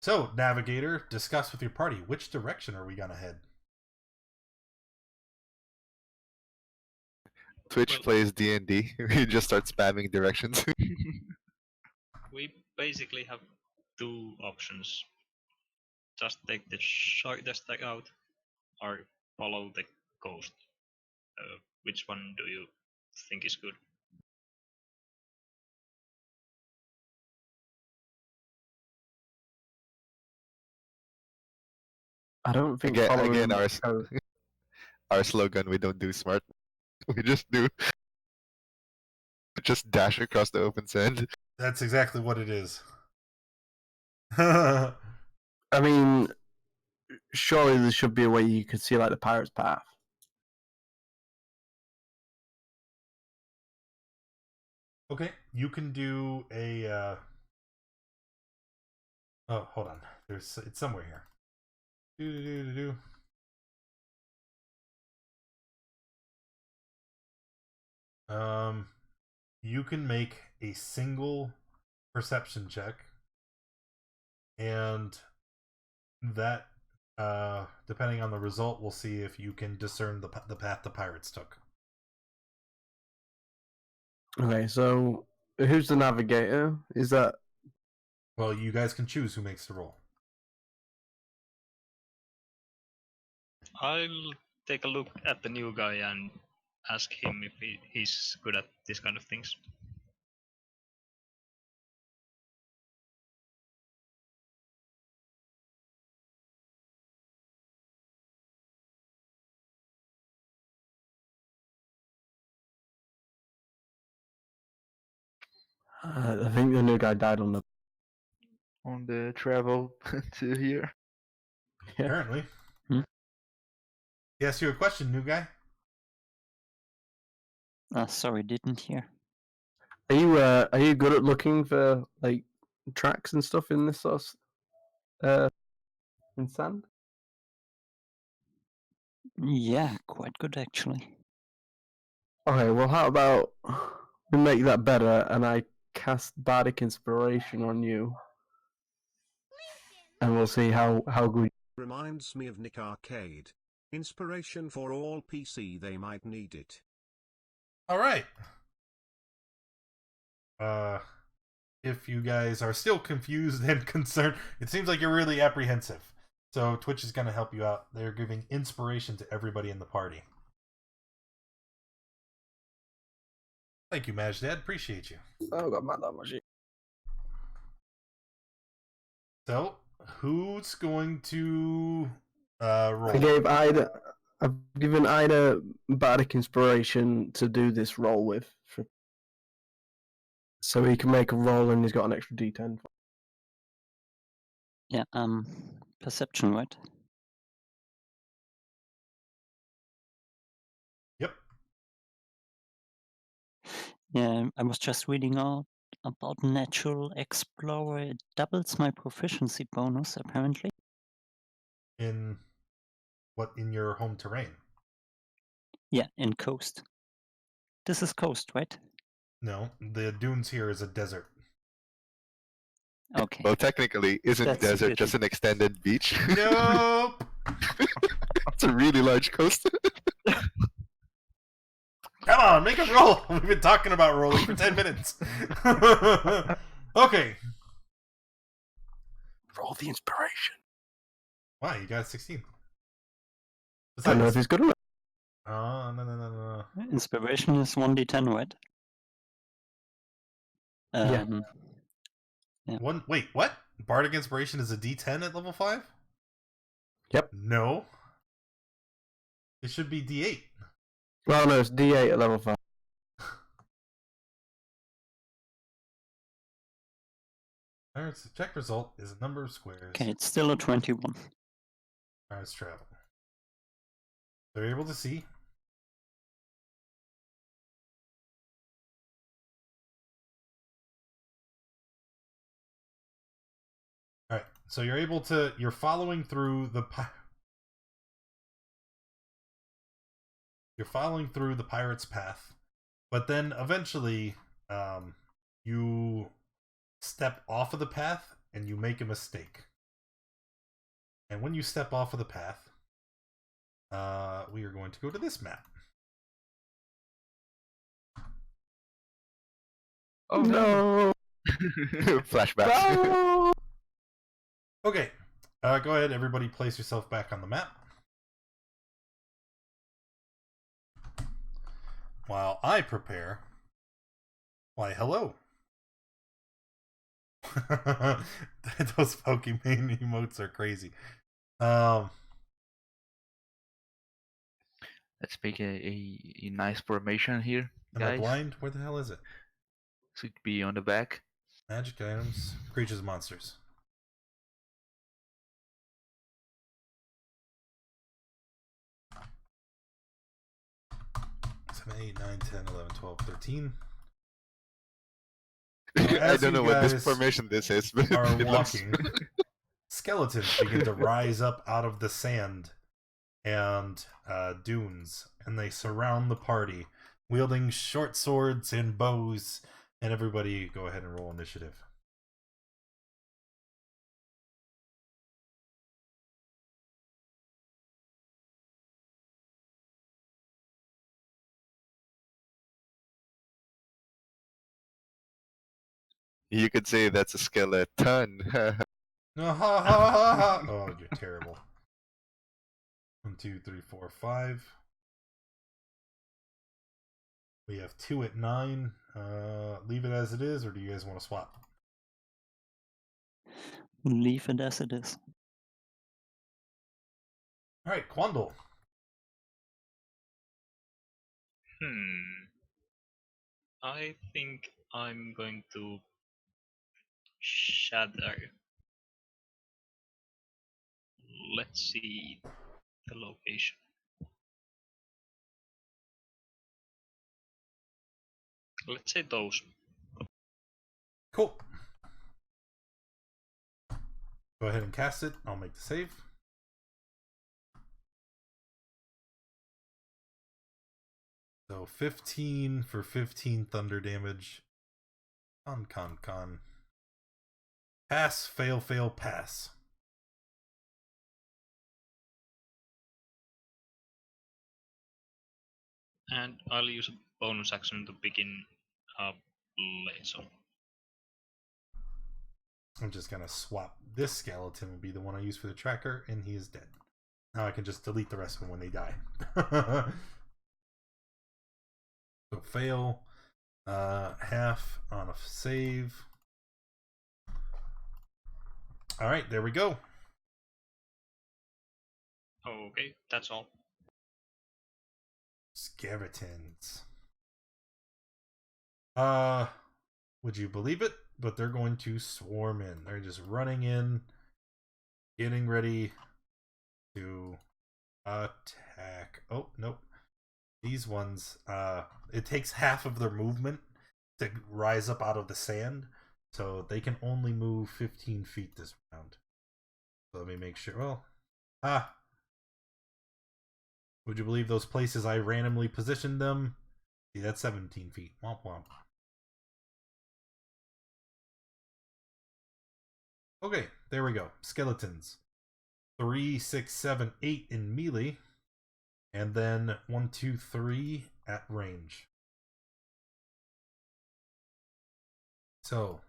So, Navigator, discuss with your party. Which direction are we gonna head? Twitch plays D&D. We just start spamming directions. We basically have two options. Just take the shortest out, or follow the coast. Which one do you think is good. I don't think Again, following again, that code. our slogan: we don't do smart. We just dash across the open sand. That's exactly what it is. I mean, surely there should be a way you could see like the pirate's path. Okay, you can do a. Oh, hold on. It's somewhere here. You can make a single perception check, and that, depending on the result, we'll see if you can discern the path the pirates took. Okay, so who's the navigator? Is that Well, you guys can choose who makes the roll. I'll take a look at the new guy and ask him if he's good at this kind of things. I think the new guy died on the travel to here. Yeah. Apparently. Hmm? He asked you a question, new guy. Sorry, didn't hear. Are you good at looking for like tracks and stuff in this sort of in sand? Yeah, quite good actually. Okay, well how about we make that better and I cast Bardic Inspiration on you. And we'll see how good. Reminds me of Nick Arcade. Inspiration for all PC, they might need it. Alright. If you guys are still confused and concerned, it seems like you're really apprehensive. So Twitch is going to help you out. They're giving inspiration to everybody in the party. Thank you, Majdad. Appreciate you. Oh god, man, that much. So, who's going to roll? I've given Ida Bardic Inspiration to do this roll with. So he can make a roll and he's got an extra D10. Yeah, perception, right? Yep. Yeah, I was just reading out about Natural Explorer. It doubles my proficiency bonus, apparently. In your home terrain? Yeah, in Coast. This is Coast, right? No, the dunes here is a desert. Okay. Well, technically, isn't That's desert good. just an extended beach? Nope. It's a really large coast. Come on, make a roll. We've been talking about rolling for 10 minutes. Okay. Roll the inspiration. Wow, you got 16. I don't know if he's good or not. Oh, no. Inspiration is 1d10, right? Yeah. Wait, what? Bardic Inspiration is a D10 at level 5? Yep. No. It should be D8. Well, no, it's D8 at level 5. Alright, so check result is a number of squares. Okay, it's still a 21. Alright, let's travel. They're able to see. Alright, so you're following through the pirate's path, but then eventually you step off of the path and you make a mistake. And when you step off of the path, we are going to go to this map. Oh no! Flashbacks. No! Okay, go ahead, everybody place yourself back on the map. while I prepare. Why, hello. Those Pokemon emotes are crazy. Let's make a nice formation here, Am I guys. blind? Where the hell is it? So it could be on the back. Magic items, creatures, monsters. Seven, 8, 9, 10, 11, 12, 13. I don't know what this guys formation this is, but are it looks... walking. Skeletons begin to rise up out of the sand and dunes, and they surround the party, wielding short swords and bows. And everybody, go ahead and roll initiative. You could say that's a skeleton. Oh, you're terrible. 1, 2, 3, 4, 5. We have 2 at 9. Leave it as it is, or do you guys want to swap? Leave it as it is. All right, Quandle. I think I'm going to shatter. Let's see the location. Let's say those. Cool. Go ahead and cast it. I'll make the save. So 15 for 15 thunder damage. Con. Pass, fail, pass. And I'll use a bonus action to begin laser. I'm just going to swap. This skeleton will be the one I use for the tracker, and he is dead. Now I can just delete the rest of them when they die. So fail. Half on a save. Alright, there we go. Okay, that's all. Skeletons. Would you believe it? But they're going to swarm in. They're just running in, getting ready to attack. Oh, nope. These ones, it takes half of their movement to rise up out of the sand, so they can only move 15 feet this round. So let me make sure. Well, would you believe those places I randomly positioned them? See, that's 17 feet. Womp womp. Okay, there we go. Skeletons. 3, 6, 7, 8 in melee. And then 1, 2, 3 at range. So,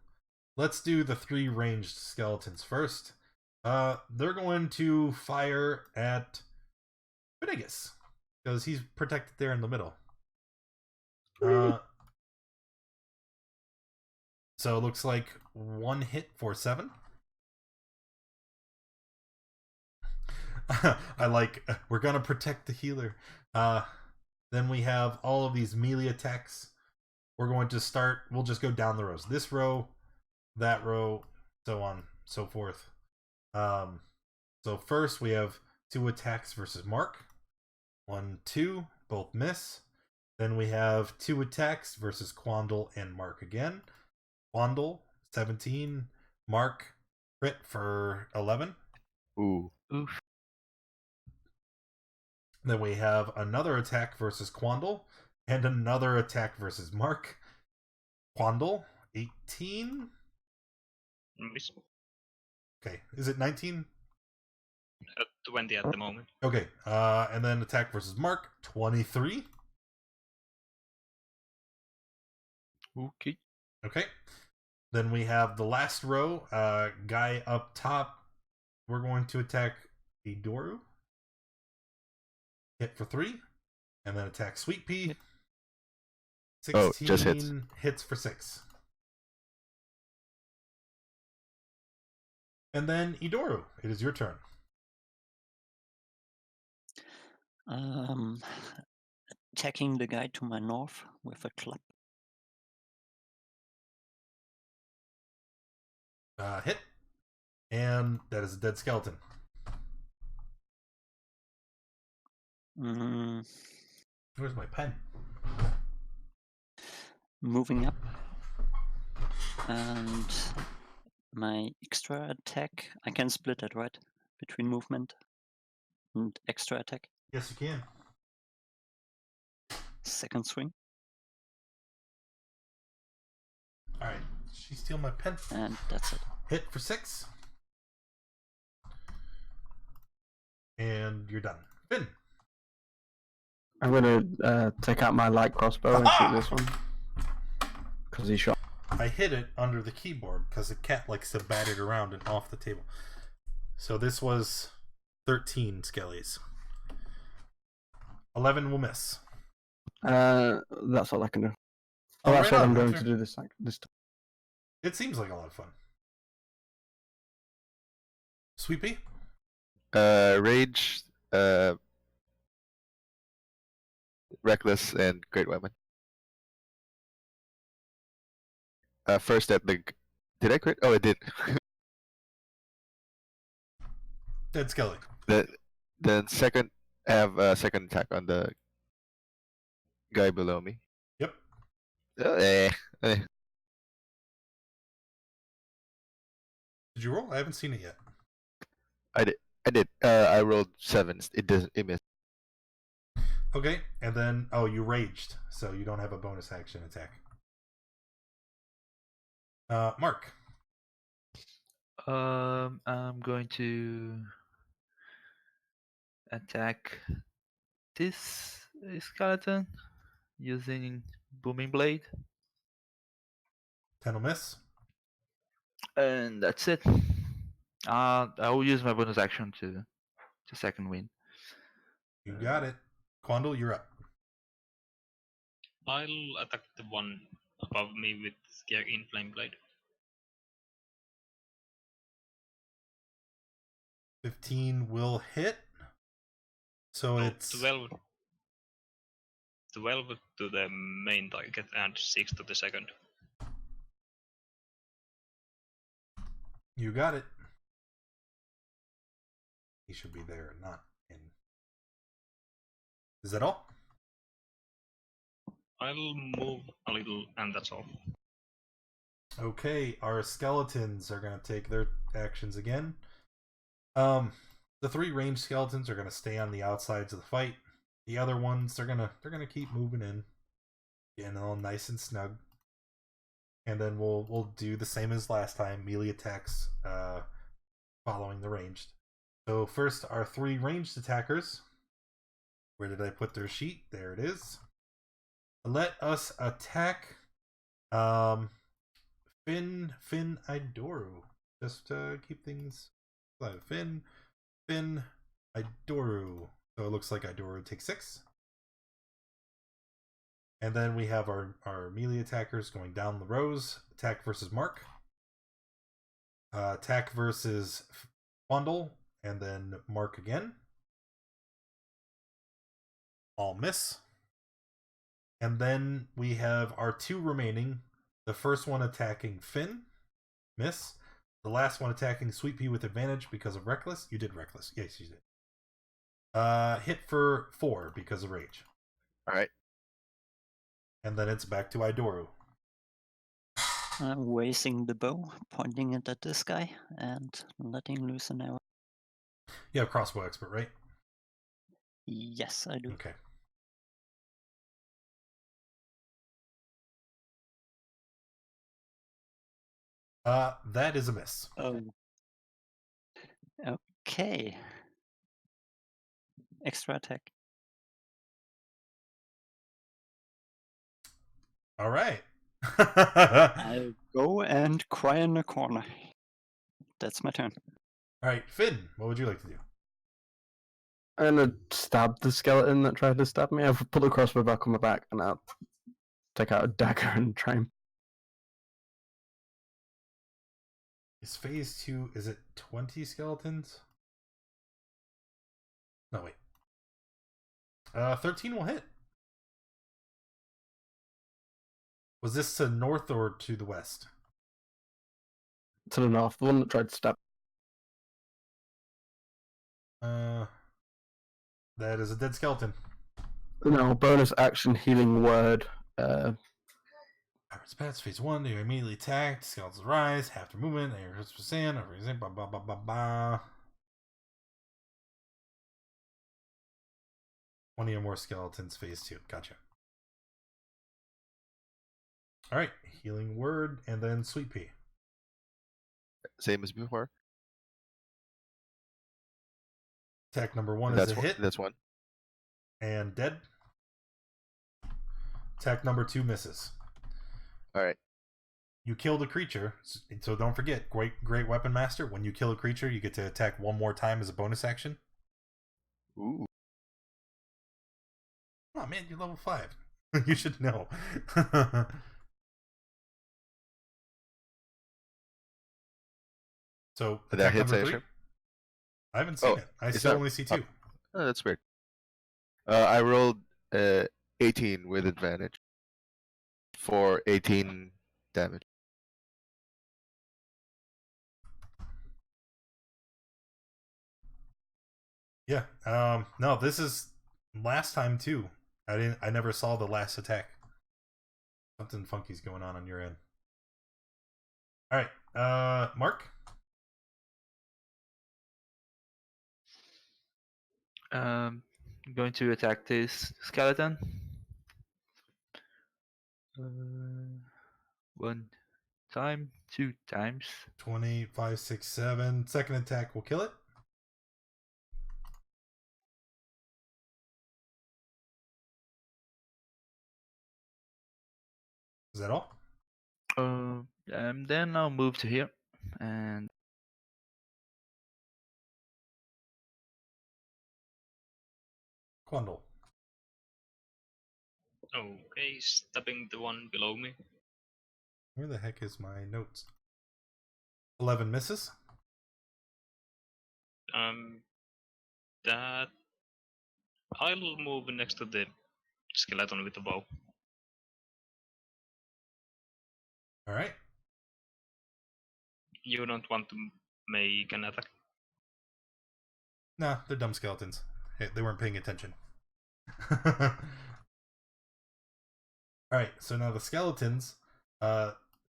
let's do the 3 ranged skeletons first. They're going to fire at Venegas, because he's protected there in the middle. So it looks like 1 hit for 7. I like, we're gonna protect the healer. Then we have all of these melee attacks. We're going to start, we'll just go down the rows. This row, that row, so on, so forth. So first we have 2 attacks versus Mark. 1, 2, both miss. Then we have 2 attacks versus Quandle and Mark again. Quandle, 17. Mark, crit for 11. Ooh. Oof. Then we have another attack versus Quandle, and another attack versus Mark. Quandle, 18. Miss. Okay, is it 19? 20 at the moment. Okay, and then attack versus Mark, 23. Okay. Okay. Then we have the last row, guy up top. We're going to attack Idoru. Hit for 3. And then attack Sweet Pea. Oh, just hits. Hits for 6. And then Idoru, it is your turn. Attacking the guy to my north with a club. Hit. And that is a dead skeleton. Where's my pen? Moving up. And my extra attack, I can split it, right? Between movement and extra attack. Yes, you can. Second swing. Alright, she steal my pen. And that's it. Hit for 6. And you're done. Finn. I'm gonna take out my light crossbow and shoot this one. Because he shot. I hit it under the keyboard because the cat likes to bat it around and off the table. So this was 13 skellies. 11 will miss. That's all I can do. Oh, that's what I'm going to do this time. It seems like a lot of fun. Sweet Pea? Rage, Reckless, and Great Weapon. First at the... Did I crit? Oh, I did. Dead Skelly. Then second, I have a second attack on the guy below me. Yep. Eh. Did you roll? I haven't seen it yet. I did. I rolled 7. It missed. Okay, and then you raged, so you don't have a bonus action attack. Mark. I'm going to attack this skeleton using Booming Blade. 10 will miss. And that's it. I will use my bonus action to second win. You got it. Quandle, you're up. I'll attack the one above me with Scare in Flame Blade. 15 will hit. So it's 12 to the main target and 6 to the second. You got it. He should be there, not in. Is that all? I'll move a little, and that's all. Okay, our skeletons are going to take their actions again. The 3 ranged skeletons are going to stay on the outsides of the fight. The other ones, they're gonna keep moving in, getting all nice and snug. And then we'll do the same as last time, melee attacks following the ranged. So first, our 3 ranged attackers. Where did I put their sheet? There it is. Let us attack Finn Idoru. Just to keep things alive. Finn Idoru. So it looks like Idoru takes 6. And then we have our melee attackers going down the rows. Attack versus Mark. Attack versus Bundle. And then Mark again. All miss. And then we have our 2 remaining. The first one attacking Finn. Miss. The last one attacking Sweet Pea with advantage because of Reckless. You did Reckless. Yes, you did. Hit for 4 because of Rage. Alright. And then it's back to Idoru. Raising the bow, pointing it at this guy, and letting loose an arrow. You have crossbow expert, right? Yes, I do. Okay. That is a miss. Oh. Okay. Extra attack. All right. I'll go and cry in the corner. That's my turn. All right, Finn, what would you like to do? I'm gonna stab the skeleton that tried to stab me. I've put the crossbow back on my back and I'll take out a dagger and try and. Is phase 2, is it 20 skeletons? No, wait. 13 will hit. Was this to north or to the west? To the north, the one that tried to stab. That is a dead skeleton. No, bonus action healing word. Pirate's Pets, phase 1, they are immediately attacked. Skeletons rise, half their movement, they are sand, blah blah blah blah blah. 20 or more skeletons, phase 2. Gotcha. Alright, healing word, and then Sweet Pea. Same as before. Attack number 1 That's is a one. hit. That's one. And dead. Attack number 2 misses. All right. You killed a creature, so don't forget, great weapon master. When you kill a creature, you get to attack one more time as a bonus action. Ooh. Oh man, you're level 5. You should know. So That attack hits, number 3. sure? I haven't seen it. I still only see 2. Oh, that's weird. I rolled 18 with advantage for 18 damage. Yeah. No, this is last time too. I never saw the last attack. Something funky's going on your end. All right. Mark. I'm going to attack this skeleton. 1 time, 2 times. 20, 5, 6, 7. Second attack will kill it. Is that all? Then I'll move to here and Quandle. Okay, stabbing the one below me. Where the heck is my notes? 11 misses. That I'll move next to the skeleton with the bow. All right. You don't want to make an attack? Nah, they're dumb skeletons. Hey, they weren't paying attention. Alright, so now the skeletons.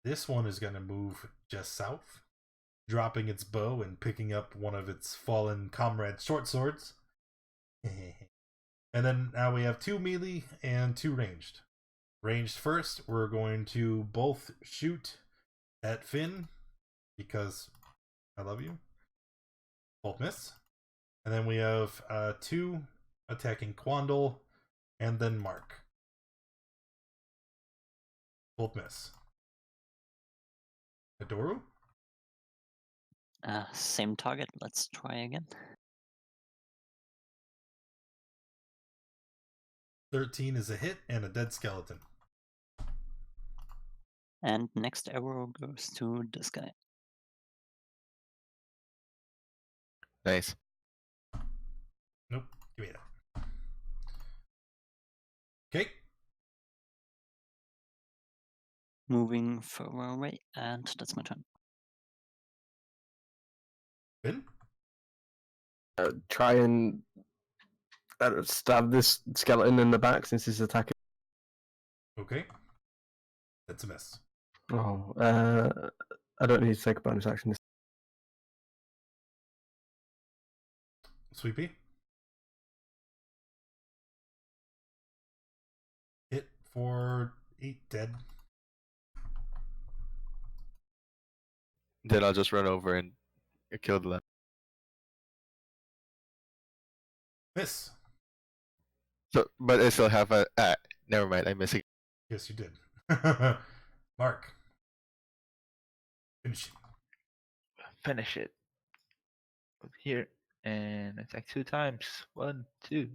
This one is going to move just south, dropping its bow and picking up one of its fallen comrade's short swords. And then now we have 2 melee and 2 ranged. Ranged first, we're going to both shoot at Finn, because I love you. Both miss. And then we have 2 attacking Quandle, and then Mark. Both miss. Adoru? Same target. Let's try again. 13 is a hit and a dead skeleton. And next arrow goes to this guy. Nice. Nope. Give me that. Okay. Moving further away, and that's my turn. Finn? Try and stab this skeleton in the back since he's attacking. Okay. That's a miss. Oh, I don't need to take a bonus action. Sweepy? Hit for 8, dead. Then I'll just run over and kill the lamb. Miss. So, but I still have a. Never mind. I'm missing. Yes, you did. Mark. Finish it. finish it. Over here and attack 2 times. 1, 2.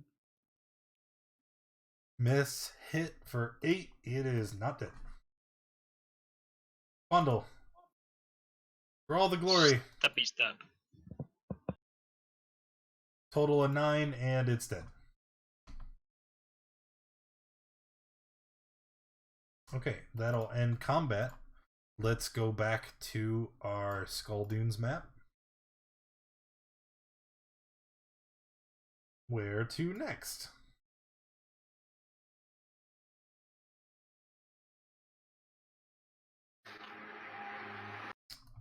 Miss hit for 8. It is not dead. Bundle. For all the glory. Stabby stab. Total of 9, and it's dead. Okay, that'll end combat. Let's go back to our Skull Dunes map. Where to next?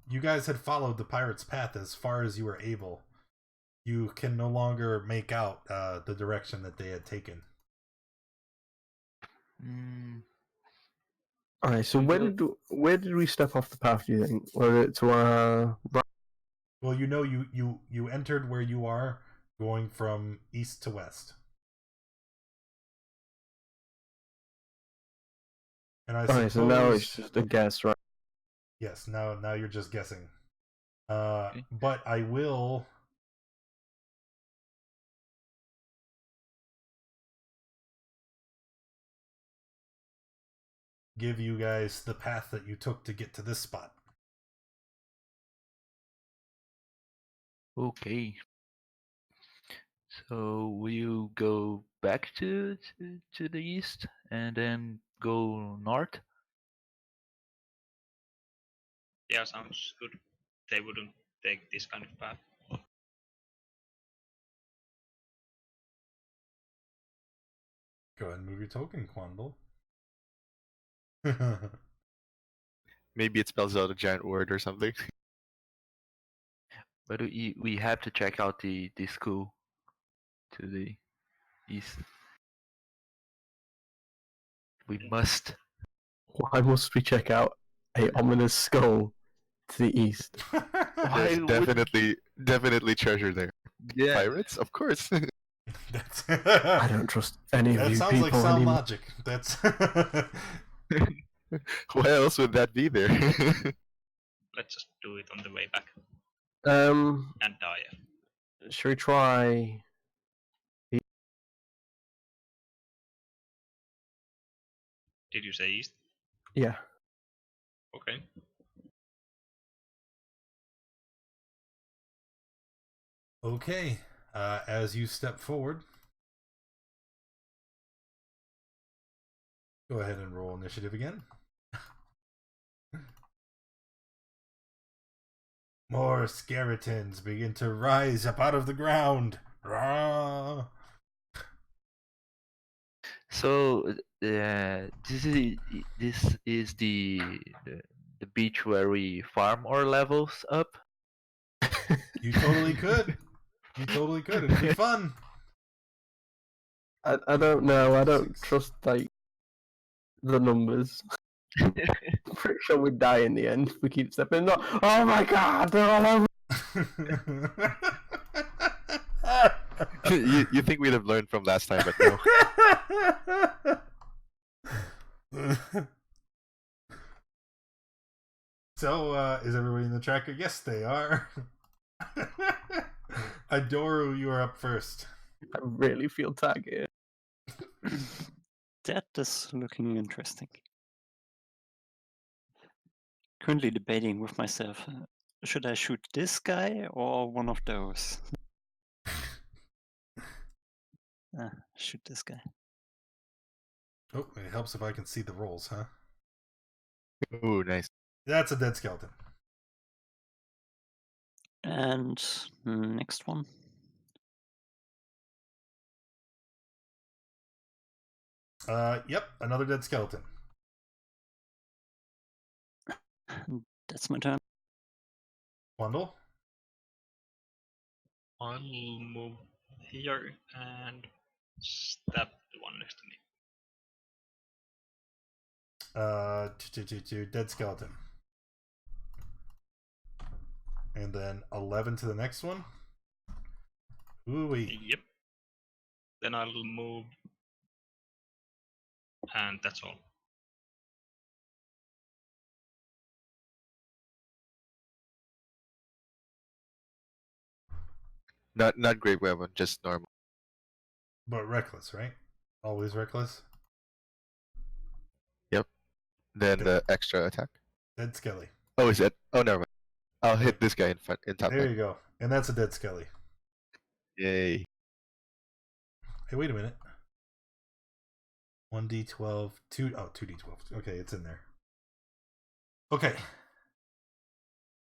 You guys had followed the pirate's path as far as you were able. You can no longer make out the direction that they had taken. Alright, so where did we step off the path, do you think? Was it to our right? Well, you know, you entered where you are, going from east to west. And I Alright, suppose... so now it's just a guess, right? Yes, now you're just guessing. But I will... give you guys the path that you took to get to this spot. Okay. So will you go back to the east and then go north? Yeah, sounds good. They wouldn't take this kind of path. Go ahead and move your token, Quandle. Maybe it spells out a giant word or something. But we have to check out the school to the east. We must. Why must we check out a ominous skull to the east? There's would- definitely treasure there. Yeah. Pirates, of course. That's... I don't trust any of that you sounds people like sound anymore. logic. That's... Why else would that be there? Let's just do it on the way back Um, and die. should we try? Did you say east? Yeah. Okay. Okay, as you step forward, go ahead and roll initiative again. More skeletons begin to rise up out of the ground. Rah! So this is the beach where we farm our levels up. You totally could. You totally could. It'd be fun. I don't know. I don't trust like the numbers. I'm pretty sure we'd die in the end if we keep stepping. No. Oh my god! They're all over. you think we'd have learned from last time, but no. So, is everybody in the tracker? Yes, they are. Adoru, you are up first. I really feel targeted. That is looking interesting. Currently debating with myself, should I shoot this guy or one of those? Shoot this guy. Oh, it helps if I can see the rolls, huh? Ooh, nice. That's a dead skeleton. And next one. Yep, another dead skeleton. That's my turn. Bundle. I'll move here and stab the one next to me. Dead skeleton. And then 11 to the next one. Ooh-wee. Yep. Then I'll move. And that's all. Not great weapon, just normal. But reckless, right? Always reckless. Then Okay. the extra attack. Dead Skelly. Oh, is it? Oh, never mind. I'll hit this guy in top There lane. you go. And that's a Dead Skelly. Yay. Hey, wait a minute. 1d12, 2d12. Okay, it's in there. Okay.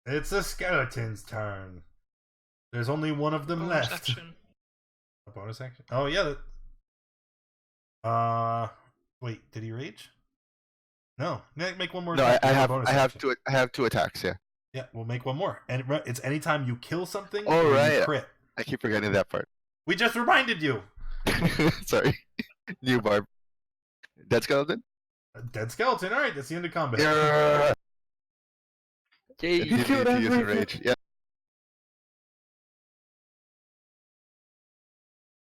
It's the skeleton's turn. There's only one of them Bonus left. action. A bonus action? Oh, yeah. Wait, did he rage? No. Make one more No, attack. I You have bonus I have action. two I have 2 attacks. Yeah. Yeah, we'll make one more. And it's anytime you kill something Oh, or you right. crit. I keep forgetting that part. We just reminded you. Sorry. New barb. Dead skeleton. A dead skeleton. All right, that's the end of combat. Yeah. Yay. You need to use rage. Yeah.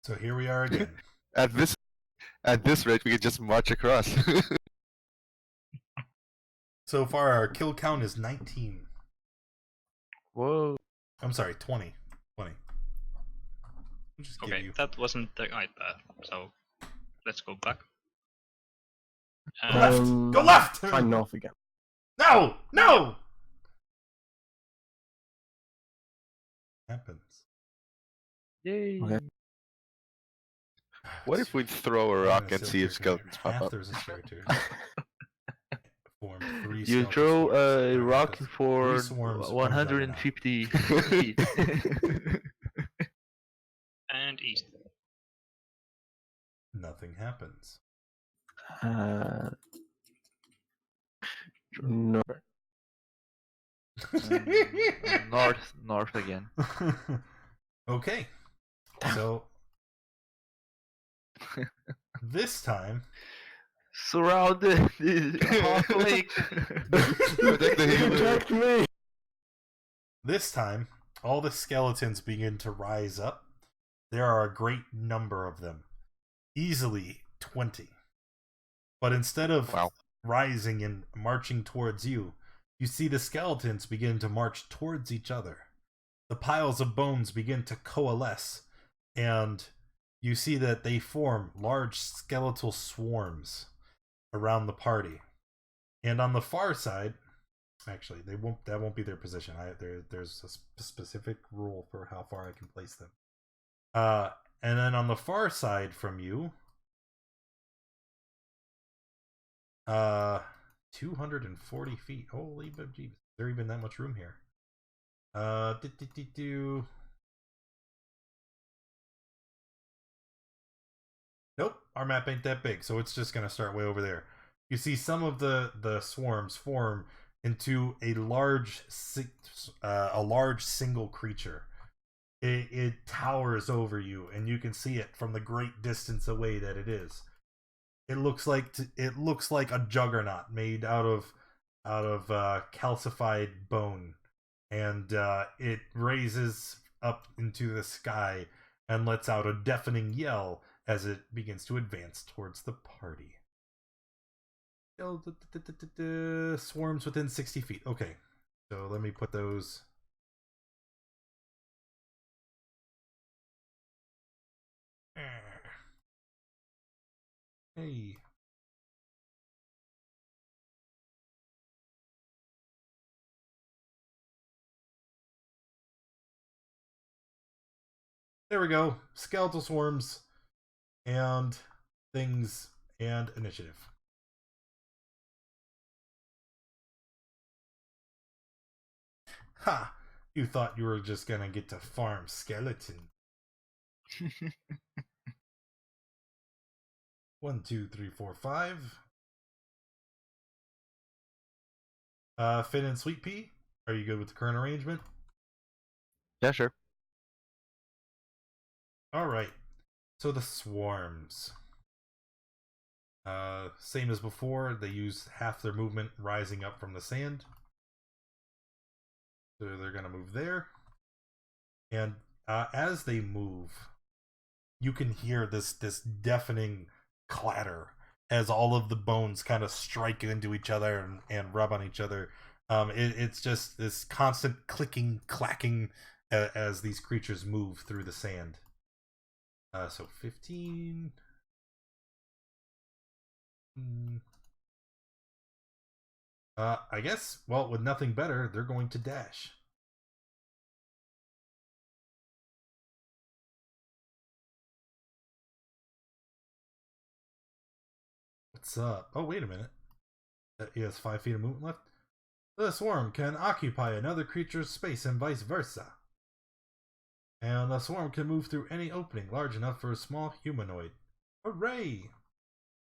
So here we are again. At this rate, we could just march across. So far, our kill count is 19. Whoa. I'm sorry, 20. 20. We'll just give Okay, you. that wasn't the right path. So let's go back. Left! Go left! Try north again. No! No! Happens. Yay. Okay. What if we throw a rock and see if skeletons pop up? There's a character. Form 3 You skeleton throw swarms. a Alright, rock that's for 3 swarms, 150 feet. And east. Nothing happens. No. North again. Okay. So this time Surround the half lake. Protect the healer. Protect me! This time, all the skeletons begin to rise up. There are a great number of them. Easily 20. But instead of Wow. rising and marching towards you, you see the skeletons begin to march towards each other. The piles of bones begin to coalesce, and you see that they form large skeletal swarms around the party. And on the far side, actually, that won't be their position. There's a specific rule for how far I can place them. And then on the far side from you, 240 feet. Holy bejeebus. Is there even that much room here? Nope, our map ain't that big, so it's just gonna start way over there. You see some of the swarms form into a large single creature. It towers over you, and you can see it from the great distance away that it is. It looks like a juggernaut made out of calcified bone, and it raises up into the sky and lets out a deafening yell as it begins to advance towards the party. Swarms within 60 feet. Okay, so let me put those. Hey. There we go. Skeletal swarms and things and initiative. Ha! You thought you were just gonna get to farm skeleton. 1, 2, 3, 4, 5. Finn and Sweet Pea, are you good with the current arrangement? Yeah, sure. Alright. So the swarms. Same as before, they use half their movement rising up from the sand. So they're going to move there. And as they move, you can hear this deafening clatter as all of the bones kind of strike into each other and rub on each other. It's just this constant clicking, clacking as these creatures move through the sand. So 15, I guess, well, with nothing better, they're going to dash. What's up? Oh, wait a minute. He has 5 feet of movement left. The swarm can occupy another creature's space and vice versa. And the swarm can move through any opening large enough for a small humanoid. Hooray!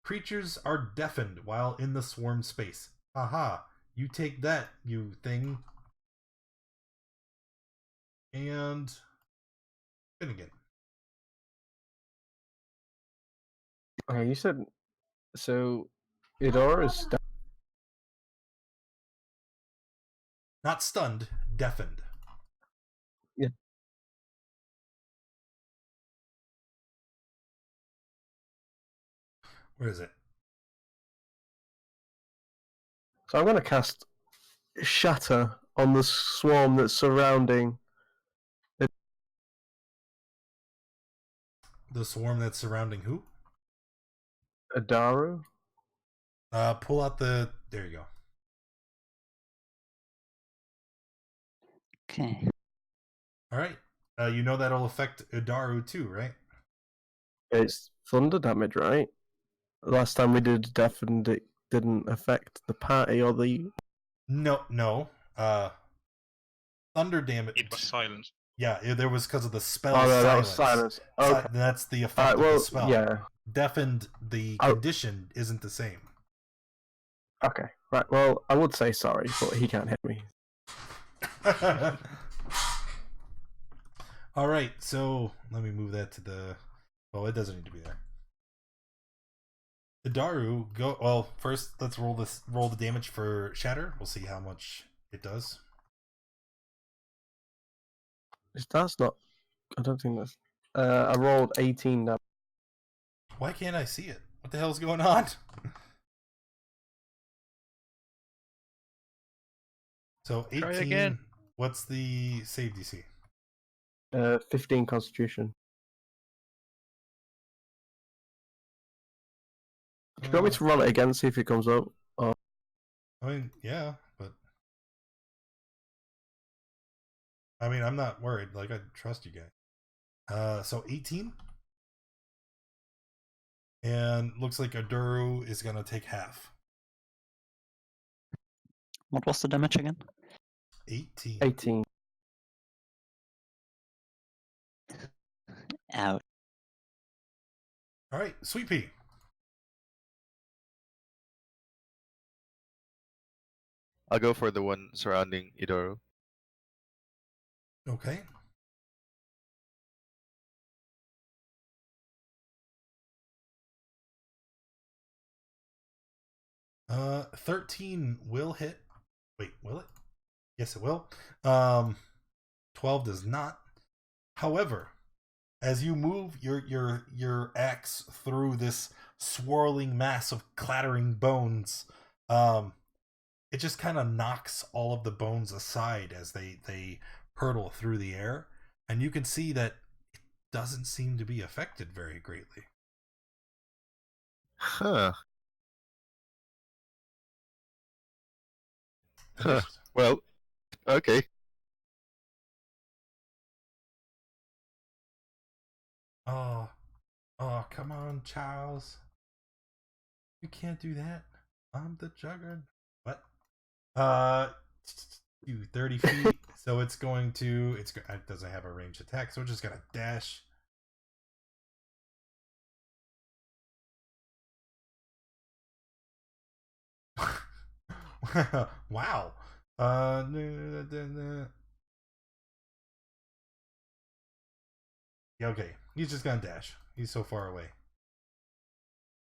Creatures are deafened while in the swarm space. Haha, you take that, you thing. And Finnegan. Okay, you said so. Idora is Not stunned, deafened. Yeah. Where is it? So I'm going to cast Shatter on the swarm that's surrounding. The swarm that's surrounding who? Adaru. Pull out the. There you go. Okay. All right. You know that'll affect Udaru too, right? It's thunder damage, right? Last time we did deafened, it didn't affect the party or the. No. Thunder damage. It was silence. Yeah, there was because of the spell. Oh no, silence. that was silence. Okay. That's the effect of well, the spell. yeah. Deafened. The condition isn't the same. Okay. Right. Well, I would say sorry, but he can't hit me. All right, so let me move that to the. Well, it doesn't need to be there. Idaru, go. Well, first let's roll the damage for Shatter. We'll see how much it does. That's not. I don't think that's. I rolled 18 damage. Why can't I see it? What the hell's going on? So 18. Try again. What's the save DC? 15 Constitution. Do you want me to roll it again, see if it comes up? Or... I mean, yeah, but I mean, I'm not worried. Like, I trust you guys. So 18, and looks like Aduru is gonna take half. What was the damage again? 18. 18. Out. All right, Sweet Pea. I'll go for the one surrounding Idoro. Okay. Uh, 13 will hit. Wait, will it? Yes, it will. 12 does not. However, as you move your axe through this swirling mass of clattering bones, it just kind of knocks all of the bones aside as they hurtle through the air, and you can see that it doesn't seem to be affected very greatly. Huh. Huh. Well, okay. Oh, come on, Charles. You can't do that. I'm the Juggernaut. What? You 30 feet. So it's going to. It doesn't have a ranged attack, so it's just gonna dash. Wow. Yeah, okay. He's just gonna dash. He's so far away.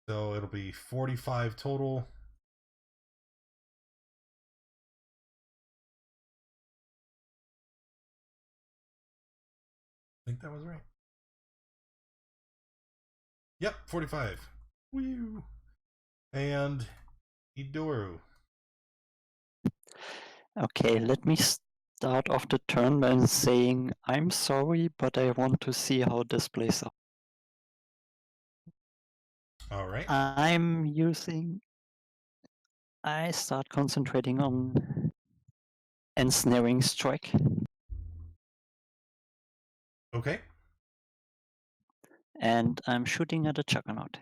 So it'll be 45 total. I think that was right. Yep, 45. Woo! And Idoru. Okay, let me start off the turn by saying I'm sorry, but I want to see how this plays out. All right. I start concentrating on ensnaring strike. Okay. And I'm shooting at a juggernaut.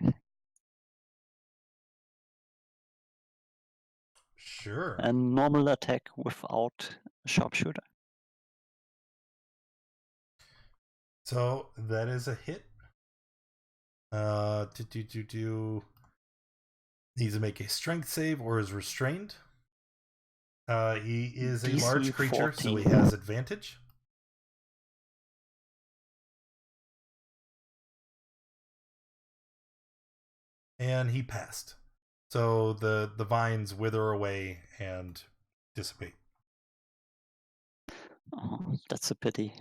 Sure. A normal attack without a sharpshooter. So that is a hit. Needs to make a strength save or is restrained. He is a DC large creature, 14. so he has advantage. And he passed. So the vines wither away and dissipate. Oh, that's a pity.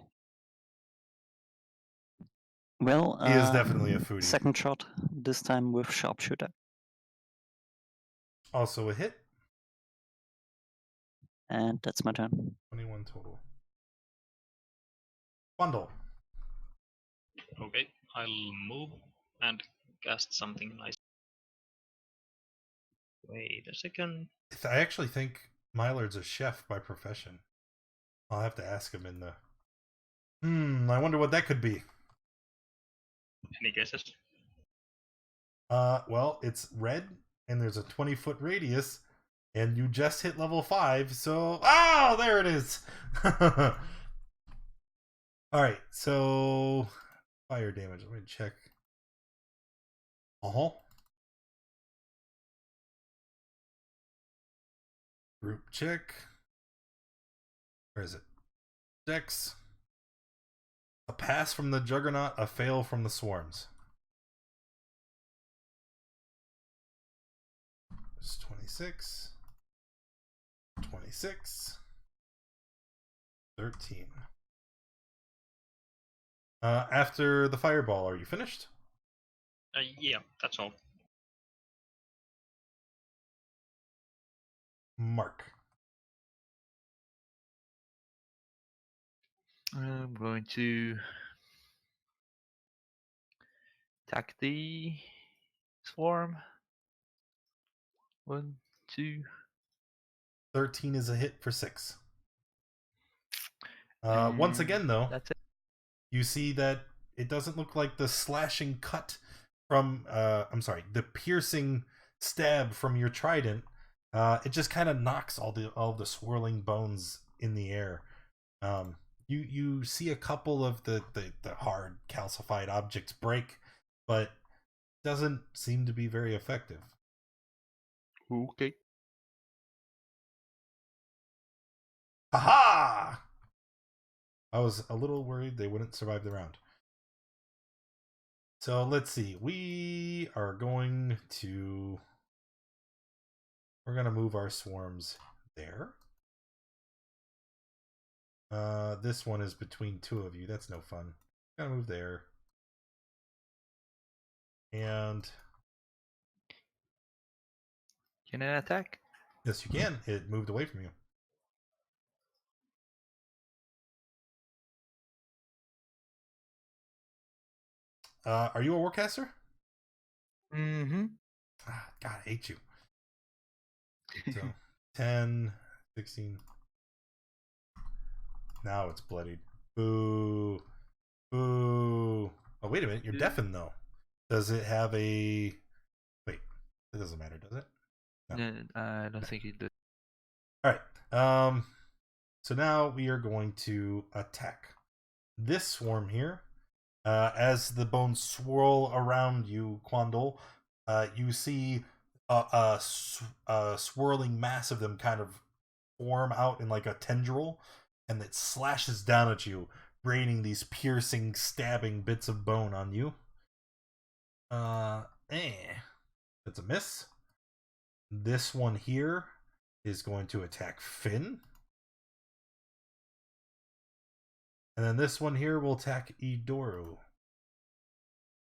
Well, He is definitely a foodie. second shot, this time with sharpshooter. Also a hit. And that's my turn. 21 total. Bundle. Okay, I'll move and cast something nice. Wait a second. I actually think Mylard's a chef by profession. I'll have to ask him in the... I wonder what that could be. Any guesses? Well, it's red, and there's a 20-foot radius, and you just hit level 5, so... Oh, there it is! Alright, so... Fire damage, let me check. Group check. Where is it? Dex. A pass from the Juggernaut, a fail from the Swarms. It's 26. 26. 13. After the fireball, are you finished? Yeah, that's all. Mark. I'm going to attack the swarm. 1, 2. 13 is a hit for 6. Once again, though, That's it. you see that it doesn't look like the slashing cut from, the piercing stab from your trident. It just kind of knocks all the swirling bones in the air. You see a couple of the hard calcified objects break, but doesn't seem to be very effective. Okay. Aha! I was a little worried they wouldn't survive the round. So let's see. We're going to move our swarms there. This one is between two of you. That's no fun. Gotta move there. And Can I attack? yes, you can. It moved away from you. Are you a warcaster? Mm-hmm. God, I hate you. So 10, 16. Now it's bloodied. Boo. Boo. Oh, wait a minute. You're deafened, though. Does it have a... Wait. It doesn't matter, does it? No, I don't think it does. Alright. So now we are going to attack this swarm here. As the bones swirl around you, Quandol, you see a swirling mass of them kind of form out in like a tendril, and it slashes down at you, raining these piercing, stabbing bits of bone on you. That's a miss. This one here is going to attack Finn. And then this one here will attack Idoru.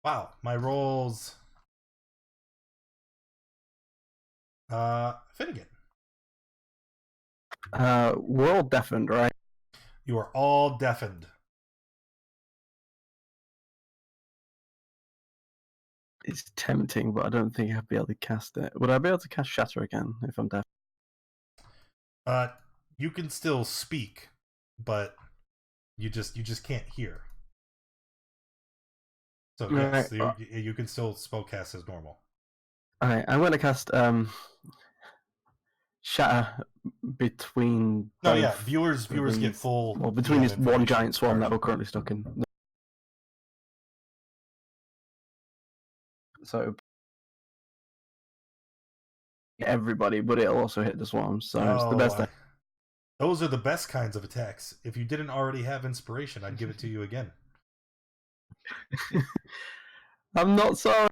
Wow, my rolls. Finnegan. We're all deafened, right? You are all deafened. It's tempting, but I don't think I'd be able to cast it. Would I be able to cast Shatter again if I'm deaf? You can still speak, but you just can't hear. So yes, Right. you can still spellcast as normal. Alright, I'm gonna cast Shatter between No, yeah, both viewers of get these- full. well, between this one information. giant swarm that Alright. we're currently stuck in. So everybody, but it'll also hit the swarms. So it's the best. Those are the best kinds of attacks. If you didn't already have inspiration, I'd give it to you again. I'm not sorry.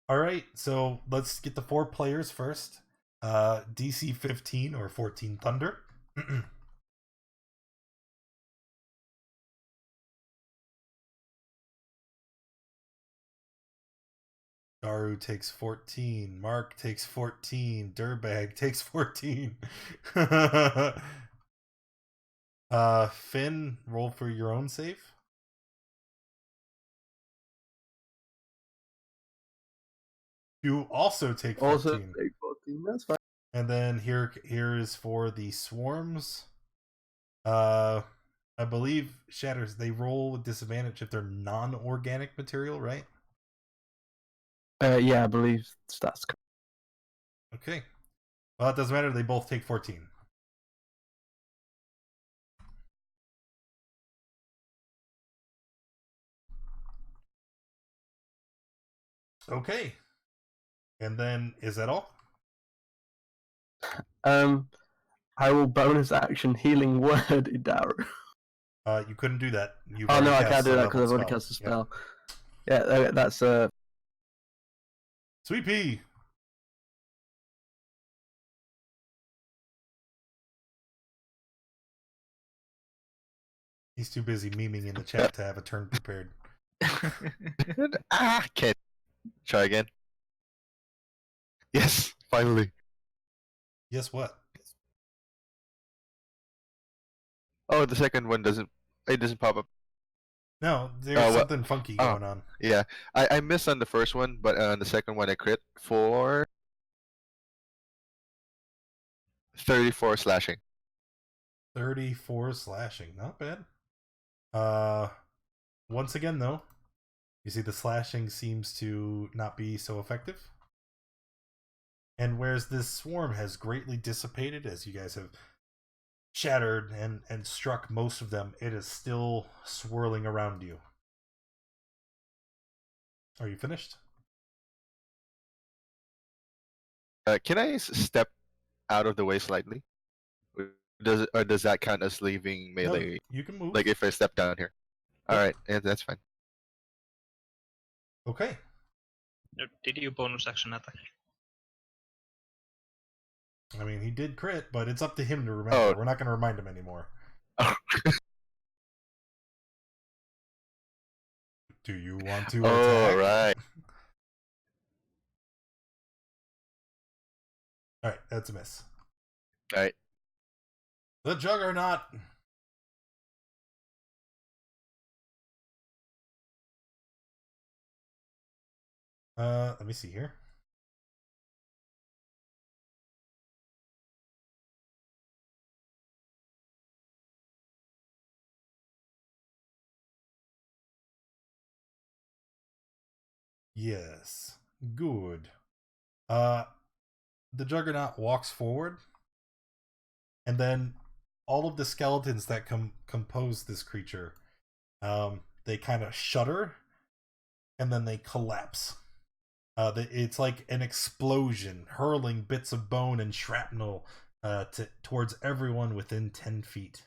All right, so let's get the 4 players first. DC 15 or 14 Thunder. Daru takes 14. Mark takes 14. Durbag takes 14. Finn, roll for your own save. You also take 14. Also take 14. That's fine. And then here is for the swarms. I believe Shatters, they roll with disadvantage if they're non-organic material, right? Yeah, I believe that's correct. Okay. Well, it doesn't matter. They both take 14. Okay. And then, is that all? I will bonus action Healing Word in Daru. You couldn't do that. Oh no, I can't do that because I've already cast a spell. Yep. Yeah, that's Sweet Pea. He's too busy memeing in the chat to have a turn prepared. Can't. Try again. Yes, finally. Yes, what? Oh, the second one doesn't. It doesn't pop up. No, there's something funky going on. Yeah, I missed on the first one, but on the second one I crit for 34 slashing. 34 slashing, not bad. Once again though, you see the slashing seems to not be so effective. And whereas this swarm has greatly dissipated as you guys have shattered and struck most of them, it is still swirling around you. Are you finished? Can I step out of the way slightly? Does that count as leaving melee? No, you can move. Like if I step down here. Yep. All right, yeah, that's fine. Okay. Did you bonus action attack? I mean, he did crit, but it's up to him to remember. Oh. We're not going to remind him anymore. Do you want to attack? Oh, right. Alright, that's a miss. Alright. The Juggernaut. Let me see here. Yes. Good. The Juggernaut walks forward, and then all of the skeletons that compose this creature, they kind of shudder, and then they collapse. It's like an explosion, hurling bits of bone and shrapnel towards everyone within 10 feet.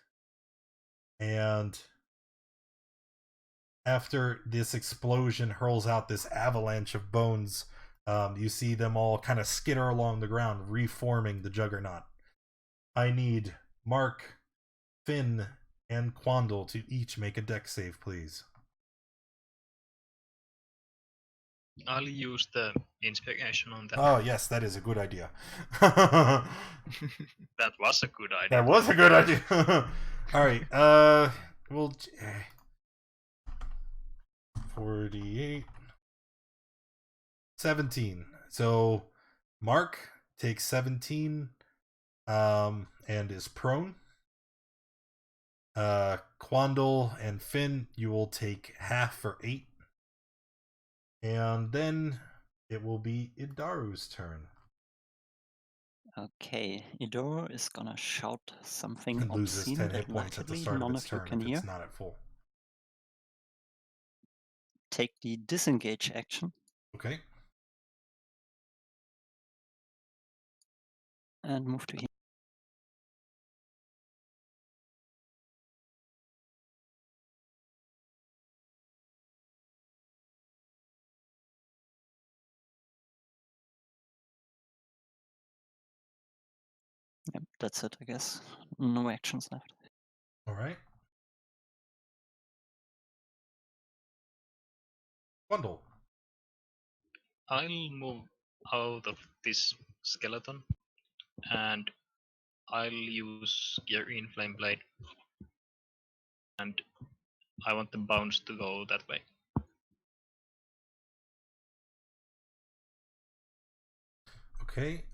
And after this explosion hurls out this avalanche of bones, you see them all kind of skitter along the ground, reforming the Juggernaut. I need Mark, Finn, and Quandle to each make a dex save, please. I'll use the inspiration on that. Oh, yes, that is a good idea. That was a good idea. That was a good idea. Alright, we'll... 48... 17. So Mark takes 17 and is prone. Quandle and Finn, you will take half for 8. And then it will be Idaru's turn. Okay, Idor is gonna shout something And loses obscene 10 that hit points at the luckily start none of its of you turn can if hear. it's not at full. Take the disengage action Okay. and move to here. Yep, that's it, I guess. No actions left. All right. Bundle. I'll move out of this skeleton and I'll use Green Flame Blade. And I want the bounce to go that way. Okay.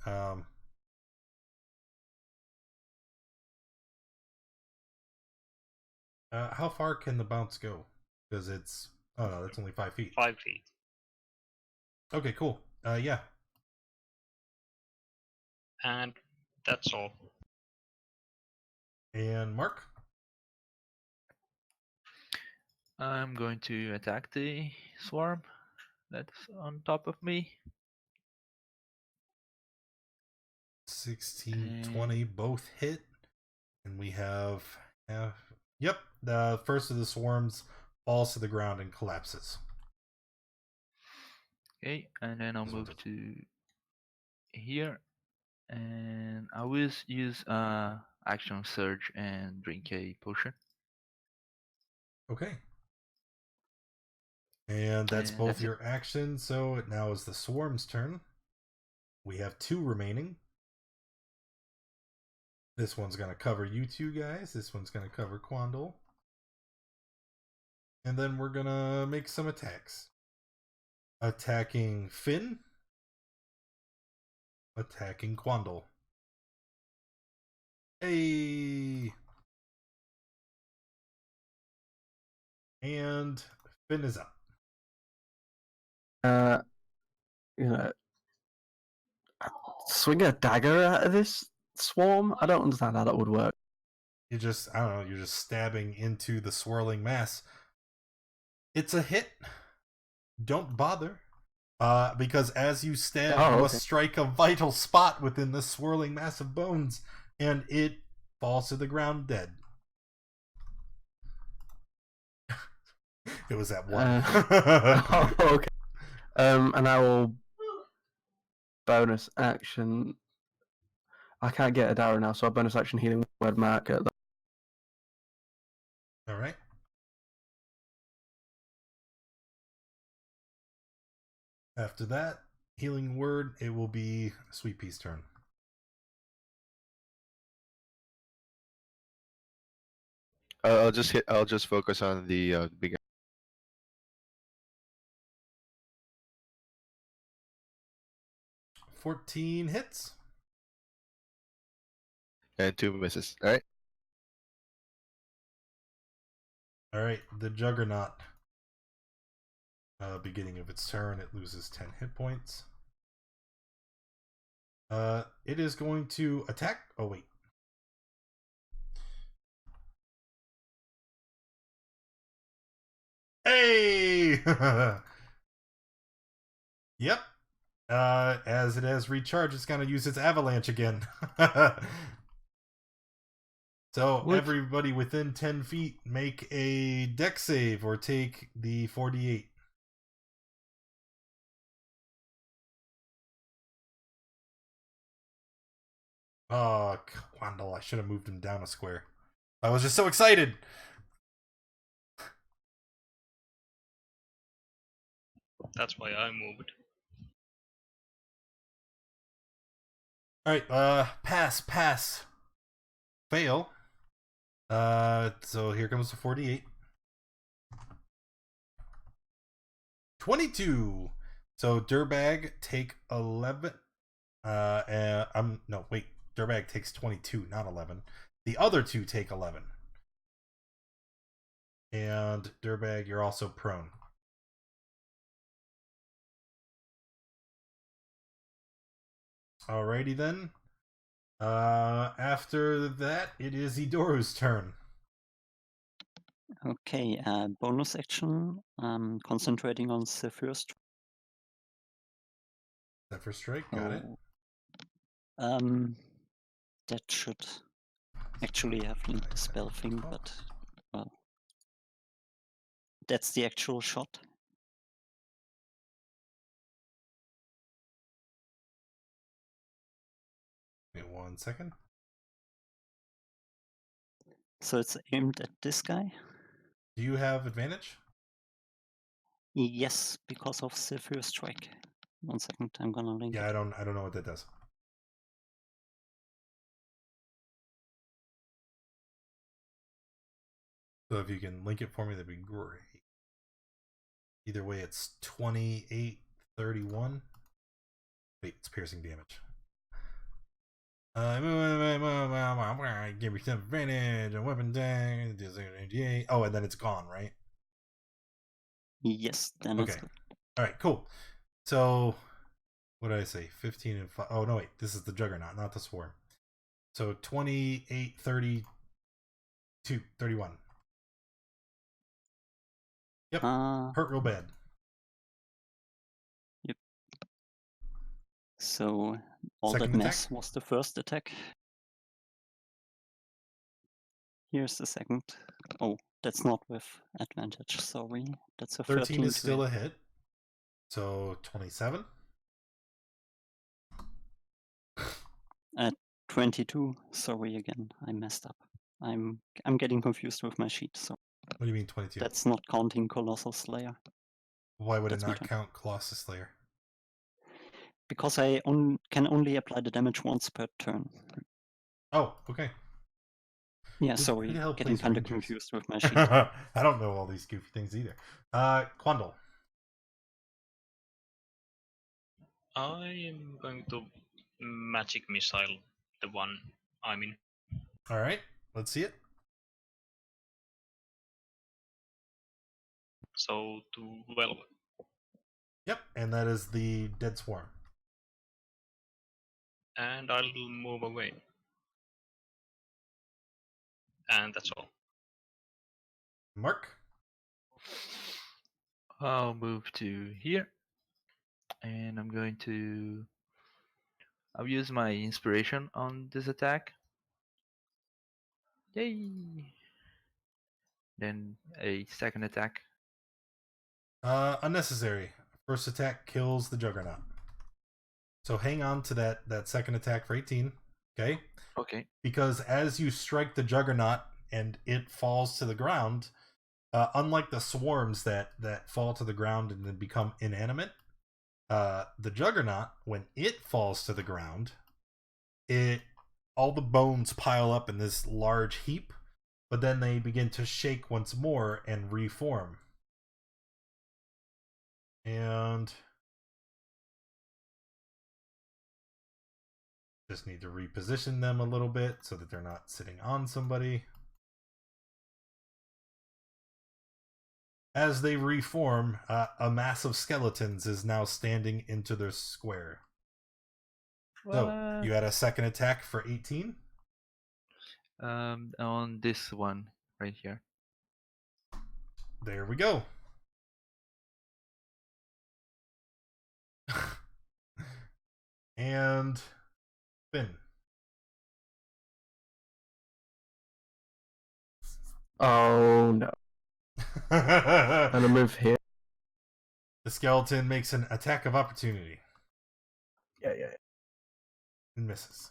How far can the bounce go? Because it's... Oh, no, that's only 5 feet. 5 feet. Okay, cool. Yeah. And that's all. And Mark? I'm going to attack the swarm that's on top of me. 16, 20, both hit. And we have... Yep, the first of the swarms falls to the ground and collapses. Okay, and then I'll This move one's a- to here, and I will use action surge and drink a potion. Okay. And that's And both that's it. your actions, so it now is the swarm's turn. We have 2 remaining. This one's going to cover you 2 guys. This one's going to cover Quandle. And then we're going to make some attacks. Attacking Finn. Attacking Quandle. Hey! And Finn is up. You know, swing a dagger out of this swarm. I don't understand how that would work. You just, I don't know, you're just stabbing into the swirling mass. It's a hit. Don't bother. Because as you stab, you must strike a vital spot within the swirling mass of bones, and it falls to the ground dead. It was at 1. Okay. And I will bonus action. I can't get a Dara now, so I'll bonus action healing word mark at that. All right. After that, healing word, it will be Sweet Pea's turn. I'll just focus on the big 14 hits. and 2 misses. All right. All right, the Juggernaut. Beginning of its turn, it loses 10 hit points. It is going to attack. Oh, wait. Hey! Yep. As it has recharged, it's going to use its avalanche again. So everybody within 10 feet make a dex save or take the 48. Oh, Quandle, I should have moved him down a square. I was just so excited. That's why I moved. Alright, pass. Fail. So here comes the 48. 22. So Dirtbag take 11. Dirtbag takes 22, not 11. The other two take 11. And Dirtbag, you're also prone. Alrighty then. After that, it is Idoru's turn. Okay, bonus action. Concentrating on the first. Zephyr Strike, got it. That should actually have linked the spell thing, but well, that's the actual shot. Wait 1 second. So it's aimed at this guy. Do you have advantage? Yes, because of the first strike. 1 second, I'm gonna link Yeah, it. I don't know what that does. So if you can link it for me, that'd be great. Either way, it's 28-31. Wait, it's piercing damage. Give you some advantage, a weapon tag. Oh, and then it's gone, right? Yes, then it's Okay. good. All right, cool. So, what did I say? 15 and 5. Oh, no, wait. This is the Juggernaut, not the Swarm. So, 28, 32, 31. Yep. Hurt real bad. Yep. So, all Second that mess attack? was the first attack. Here's the second. Oh, that's not with advantage, sorry. That's a 13 is to still hit. a hit. So, 27. 22. Sorry again, I messed up. I'm getting confused with my sheet. So What do you mean 22? that's not counting Colossal Slayer. Why would That's it my not turn. count Colossus Slayer? Because I can only apply the damage once per turn. Oh, okay. Yeah, Who the sorry, hell getting plays kind of Rangers? confused with my sheet. I don't know all these goofy things either. Quandle. I am going to magic missile the one I'm in. All right, let's see it. So 12. Yep, and that is the Dead Swarm. And I'll move away. And that's all. Mark. I'll move to here, and I'm going to. I'll use my inspiration on this attack. Yay! Then a second attack. Unnecessary. First attack kills the Juggernaut. So hang on to that second attack for 18. Okay? Okay. Because as you strike the Juggernaut and it falls to the ground, unlike the swarms that fall to the ground and then become inanimate, the Juggernaut, when it falls to the ground, all the bones pile up in this large heap, but then they begin to shake once more and reform. And just need to reposition them a little bit so that they're not sitting on somebody. As they reform, a mass of skeletons is now standing into their square. So, you had a second attack for 18? On this one right here. There we go. And Finn. Oh no. The I'm gonna move here. skeleton makes an attack of opportunity Yeah. and misses.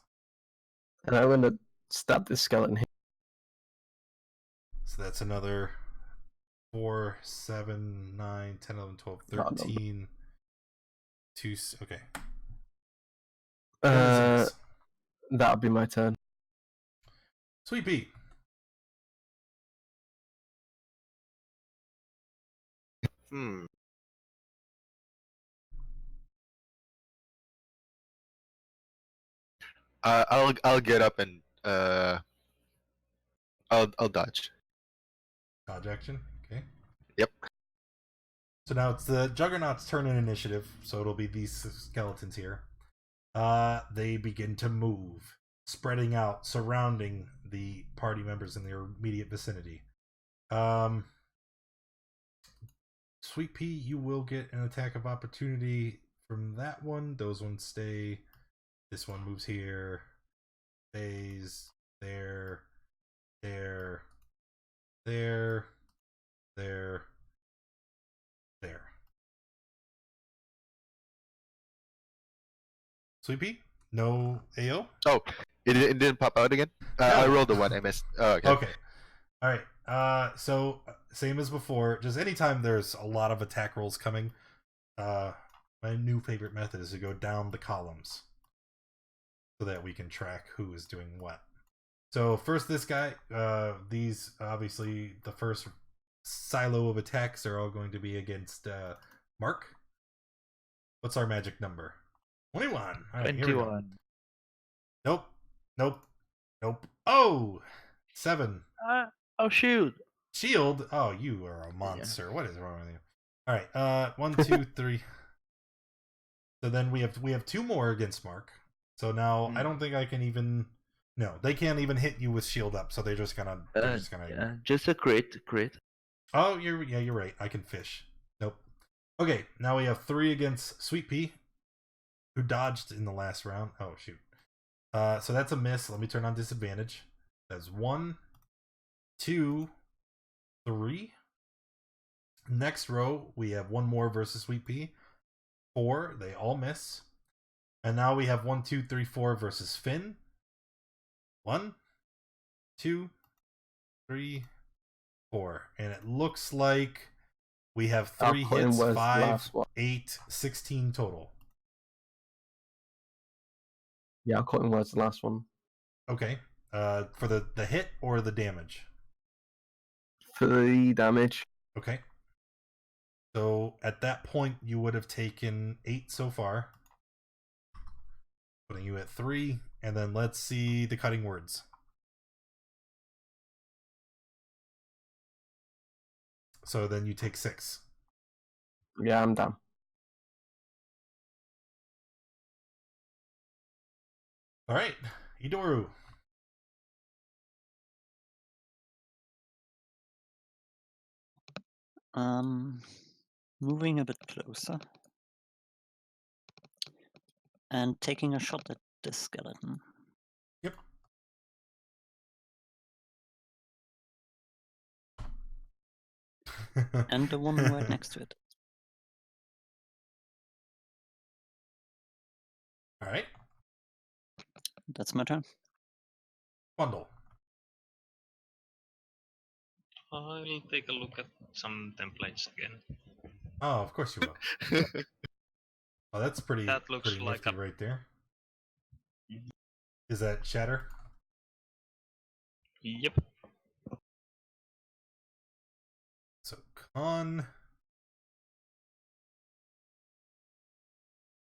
And I'm gonna stab this skeleton here. So that's another 4, 7, 9, 10, 11, 12, Oh, no. 13. 2. Okay. That That'll be my turn. Sweet Pete. I'll get up and I'll dodge. Dodge action. Okay. Yep. So now it's the Juggernaut's turn in initiative. So it'll be these skeletons here. They begin to move, spreading out, surrounding the party members in their immediate vicinity. Sweet Pea, you will get an attack of opportunity from that one. Those ones stay. This one moves here. Stays there. There. There. There. There. Sweet Pea? No AO? Oh, it didn't pop out again? I rolled a 1, I missed. Oh, okay. Okay. Alright. So same as before, just anytime there's a lot of attack rolls coming, my new favorite method is to go down the columns so that we can track who is doing what. So first this guy, these obviously the first silo of attacks are all going to be against Mark. What's our magic number? 21. All right, here we go. 21. Nope. Oh, 7. Oh shoot! Shield. Oh, you are a monster. Yeah. What is wrong with you? All right. 1, 2, 3. So then we have 2 more against Mark. So now I don't think I can even. No, they can't even hit you with shield up. So they're just gonna. Yeah, just a crit. Oh, you're right. I can fish. Nope. Okay, now we have 3 against Sweet Pea, who dodged in the last round. Oh shoot. So that's a miss. Let me turn on disadvantage. That's 1, 2, 3. Next row, we have 1 more versus Sweet Pea. 4, they all miss. And now we have 1, 2, 3, 4 versus Finn. 1, 2, 3, 4. And it looks like we have 3 hits, 5, 8, 16 total. Yeah, I'll cut in was the last one. Okay. For the hit or the damage? For the damage. Okay. So at that point, you would have taken 8 so far, putting you at 3. And then let's see the cutting words. So then you take 6. Yeah, I'm done. All right, Idoru. Moving a bit closer and taking a shot at this skeleton. Yep. And the one right next to it. All right. That's my turn. Bundle. I'll take a look at some templates again. Oh, of course you will. Oh, that's pretty. That looks pretty like nifty right there. Is that Shatter? Yep. So con.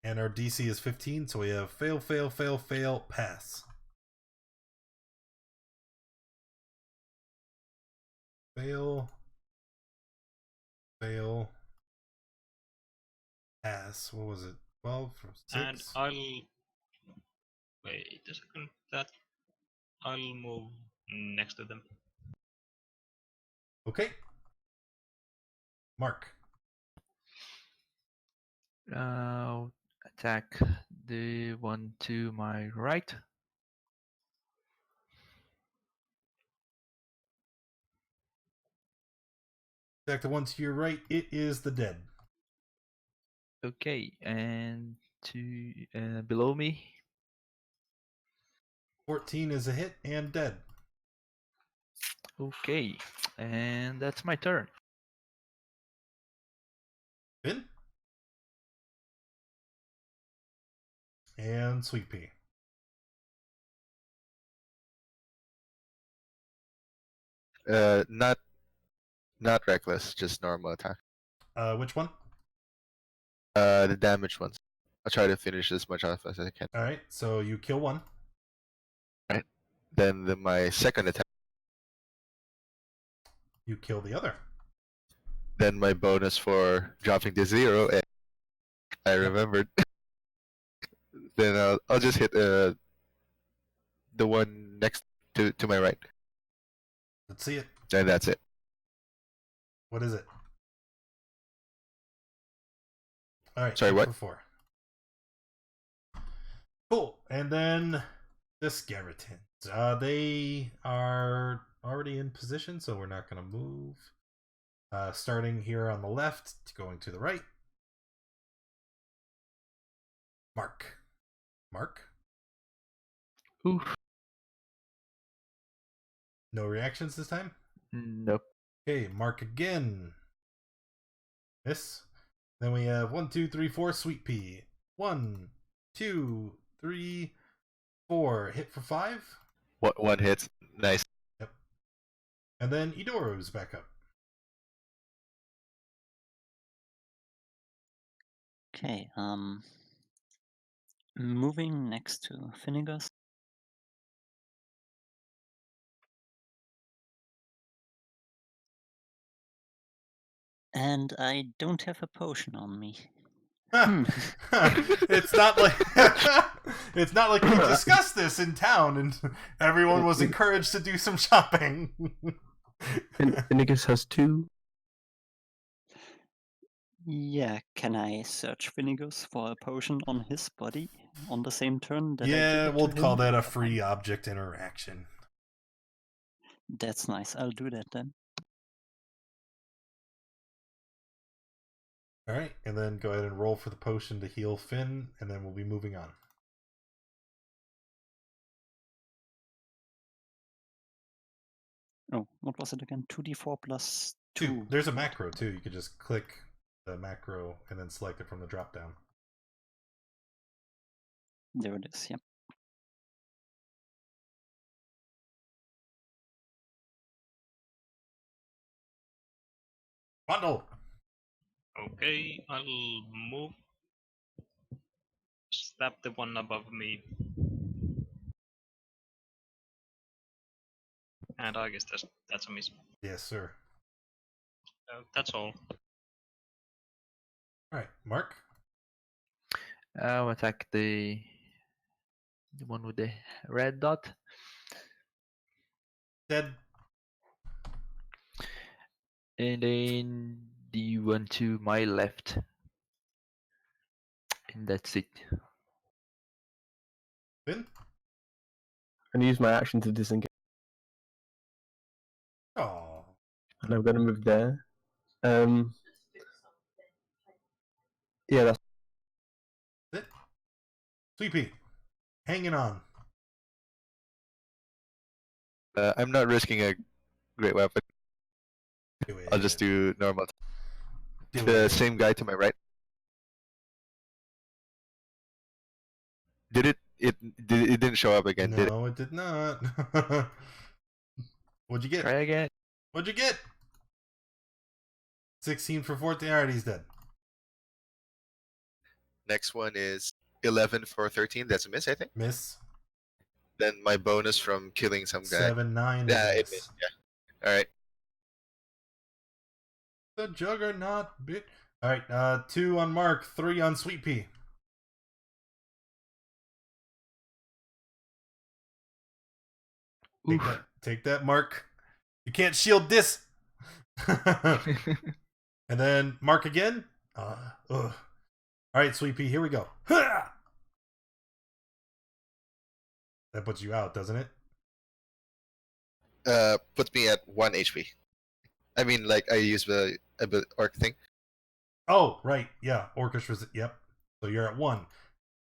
And our DC is 15, so we have fail, pass. Fail, pass. What was it? 12 from 6? And I'll wait a second. I'll move next to them. Okay. Mark. Attack the one to my right. Attack the one to your right. It is the dead. Okay, and to below me. 14 is a hit and dead. Okay, and that's my turn. Finn. And Sweet Pea. Not reckless, just normal attack. Which one? The damaged ones. I'll try to finish as much off as I can. All right, so you kill one. Then my second attack. You kill the other. Then my bonus for dropping to 0. And I remembered. Then I'll just hit the one next to my right. Let's see it. And that's it. What is it? All right. Sorry, what? For 4. Cool. And then the skeletons. They are already in position, so we're not going to move. Starting here on the left, going to the right. Mark. Oof. No reactions this time? Nope. Okay, Mark again. Miss. Then we have 1, 2, 3, 4, Sweet Pea. 1, 2, 3, 4. Hit for 5. One hit. Nice. Yep. And then Idoro's back up. Okay, moving next to Finnegas. And I don't have a potion on me. It's not like it's not like we discussed this in town and everyone was encouraged to do some shopping. Finnegas has 2. Yeah, can I search Finnegas for a potion on his body on the same turn? That I Yeah, give it we'll to call him? that a free object interaction. That's nice. I'll do that then. All right, and then go ahead and roll for the potion to heal Finn, and then we'll be moving on. Oh, what was it again? 2d4 plus 2. There's a macro too. You could just click the macro and then select it from the drop down. There it is, yep. Bundle. Okay, I'll move. Stab the one above me. And I guess that's a miss. Yes, sir. That's all. All right, Mark. I'll attack the one with the red dot. Dead. And then the one to my left. And that's it. Finn. And use my action to disengage. Oh. And I'm going to move there. Yeah, that's it. Sweet Pea. Hanging on. I'm not risking a great weapon. Do it. I'll just do normal. Do The it. same guy to my right. Did it? It didn't show up again, did it? No, it did not. What'd you get? Try again. What'd you get? 16 for 14. Alright, he's dead. Next one is 11 for 13. That's a miss, I think. Miss. Then my bonus from killing some guy. 7, 9. Yeah, it miss. missed. Yeah. All right. The Juggernaut bit. Alright, 2 on Mark, 3 on Sweet Pea. Take that, Mark. You can't shield this. And then Mark again. All right, Sweet Pea, here we go. That puts you out, doesn't it? Puts me at 1 HP. I mean, like, I use the orc thing. Oh, right. Yeah, Orcish was. Yep. So you're at 1.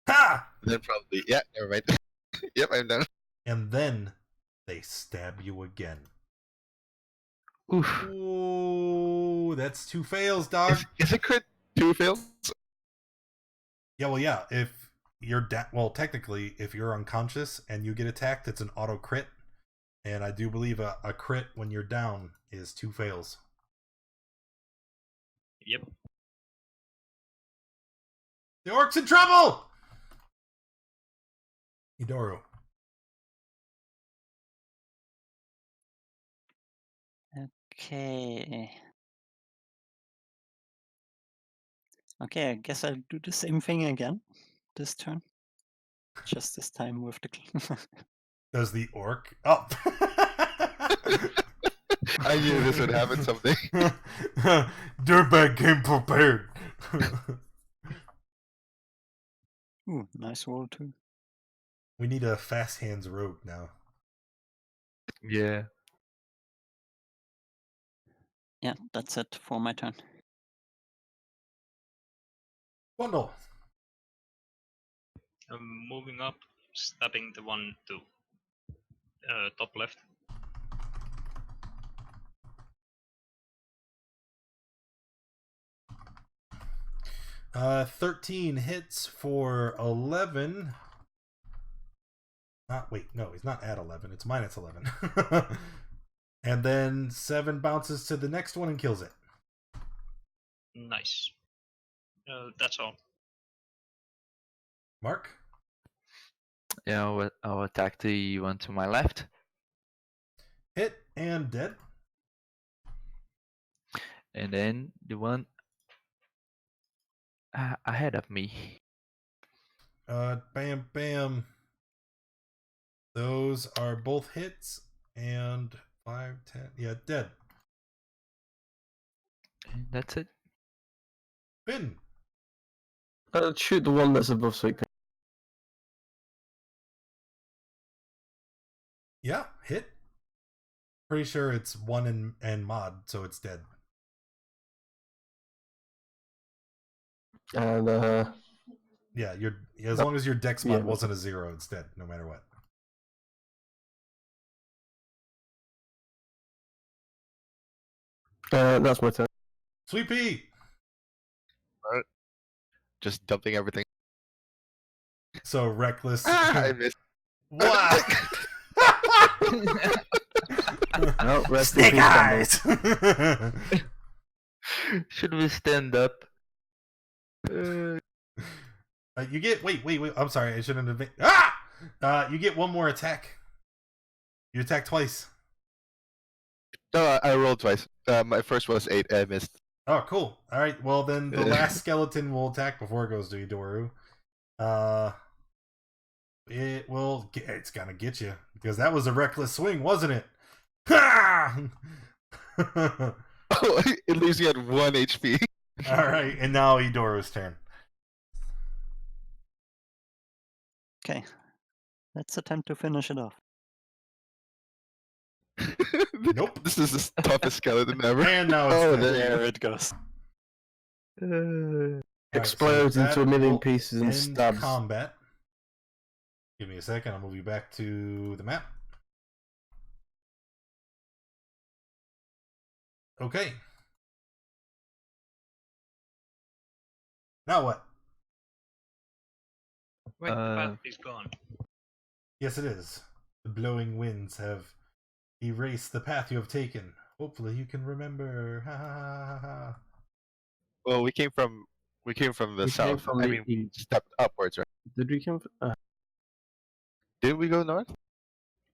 Ha! Then probably, yeah, never mind. Yep, I'm done. And then they stab you again. Oof. Ooh, that's 2 fails, dog. Is it crit 2 fails? Yeah, well, yeah. If you're well, technically, if you're unconscious and you get attacked, it's an auto crit. And I do believe a crit when you're down is 2 fails. Yep. The orc's in trouble! Idoro. Okay. Okay, I guess I'll do the same thing again this turn. Just this time with the. Does the orc? Oh. I knew this would happen someday. Dirtbag came prepared. Ooh, nice roll too. We need a fast hands rogue now. Yeah. Yeah, that's it for my turn. Bundle. Moving up, stabbing the one to top left. Uh, 13 hits for 11. Wait, no, he's not at 11. It's minus 11. And then 7 bounces to the next one and kills it. Nice. That's all. Mark? Yeah, I'll attack the one to my left. Hit and dead. And then the one ahead of me. Bam, bam. Those are both hits. And 5, 10. Yeah, dead. And that's it. Finn. Shoot the one that's above Sweet Pea. Yeah, hit. Pretty sure it's 1 and mod, so it's dead. And Yeah, as long as your dex mod Yeah. wasn't a 0, it's dead, no matter what. that's my turn. Sweet Pea! Just dumping everything. So reckless. I missed. Wow! No, rest Snake in peace, Bundle. eyes! Should we stand up? You get wait. I'm sorry, I shouldn't have. You get one more attack. You attack twice. No, I rolled twice. My first was 8. I missed. Oh, cool. All right. Well, then the last skeleton will attack before it goes to Idoru. It's gonna get you because that was a reckless swing, wasn't it? Ha! Oh, it leaves you at 1 HP. All right, and now Idoru's turn. Okay, let's attempt to finish it off. Nope. This is the toughest skeleton ever. And now it's Oh, dead. There it goes. Explodes Alright, so into a million that will pieces and end stabs. combat. Give me a second. I'll move you back to the map. Okay. Now what? Wait, the path is gone. Yes, it is. The blowing winds have erased the path you have taken. Hopefully, you can remember. Ha ha ha ha. Well, we came from the We came south. from I the mean, we stepped upwards, right? Did we come? Did we go north?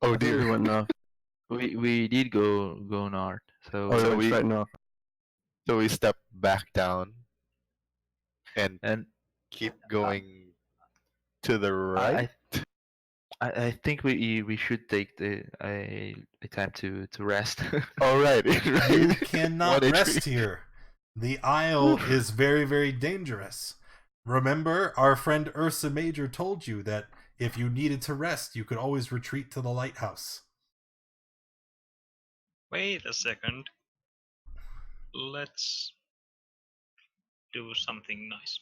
Oh, I think dear. we went north. We did go north. So Oh, So we went we- straight north. So we stepped back down and and keep going to the right. I think we should take a time to rest. Oh, right. You right. cannot 1 HP. rest here. The Isle is very, very dangerous. Remember, our friend Ursa Major told you that if you needed to rest, you could always retreat to the lighthouse. Wait a second. Let's do something nice.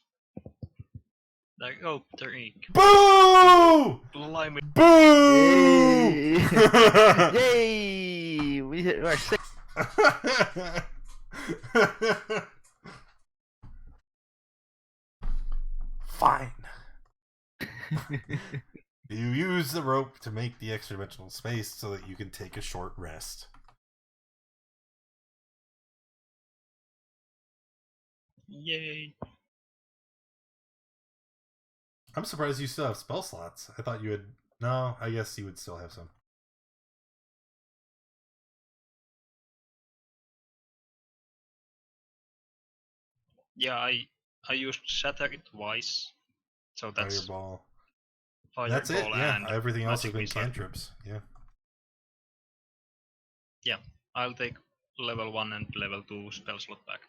Like, oh, drink. Boo! Blimey. Boo! Yay! We are sick. Fine. You use the rope to make the extra dimensional space so that you can take a short rest. Yay. I'm surprised you still have spell slots. I thought you had... No, I guess you would still have some. Yeah, I used Shatter twice, so that's Fireball. Fireball That's it. Yeah, and everything else has Magic been Missile. cantrips. Yeah. Yeah, I'll take level 1 and level 2 spell slot back.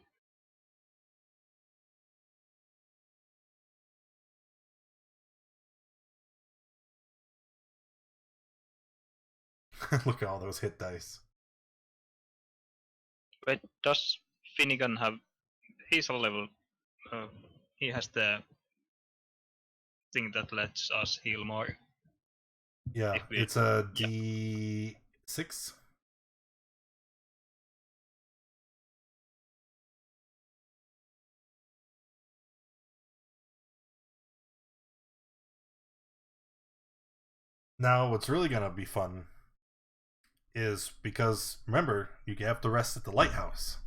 Look at all those hit dice. Wait, does Finnegan have? He's a level. He has the thing that lets us heal more. Yeah, If we- it's a D6. Now, what's really gonna be fun is because remember you have to rest at the lighthouse,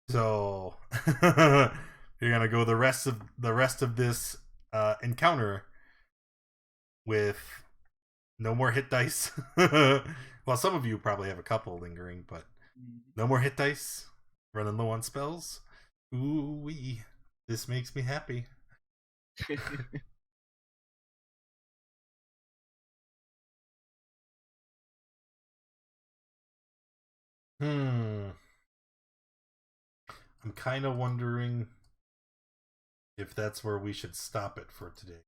so you're gonna go the rest of this encounter with no more hit dice. Well, some of you probably have a couple lingering, but no more hit dice. Running low on spells. Ooh wee! This makes me happy. I'm kind of wondering if that's where we should stop it for today.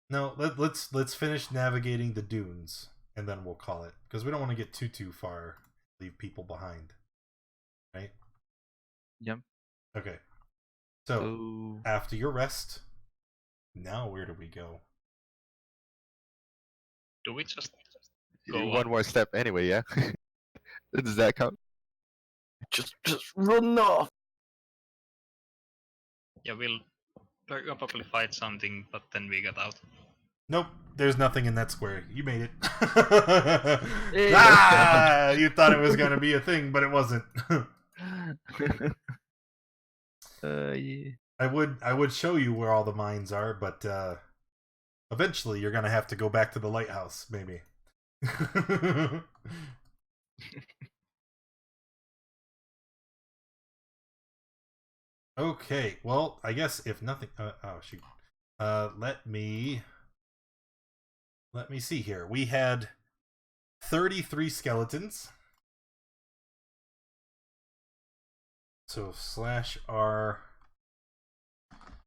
No, let's finish navigating the dunes and then we'll call it, because we don't want to get too far, leave people behind, right? Yep. Okay. So after your rest, now where do we go? Do we just go One up? more step anyway, yeah? Does that count? Just run off. Yeah, we'll probably fight something, but then we get out. Nope, there's nothing in that square. You made it. Hey. Ah, you thought it was gonna be a thing, but it wasn't. Yeah. I would show you where all the mines are, but eventually you're gonna have to go back to the lighthouse, maybe. Okay, well, I guess if nothing. Oh shoot. Let me see here. We had 33 skeletons. So slash r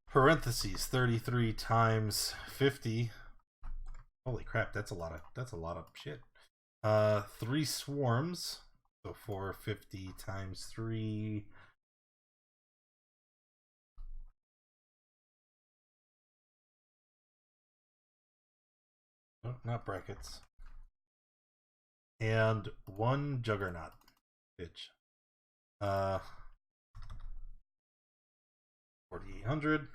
parentheses 33 times 50. Holy crap, that's a lot of shit. 3 swarms. So 450 times 3. Oh, not brackets. And 1 juggernaut. Bitch. 4,800.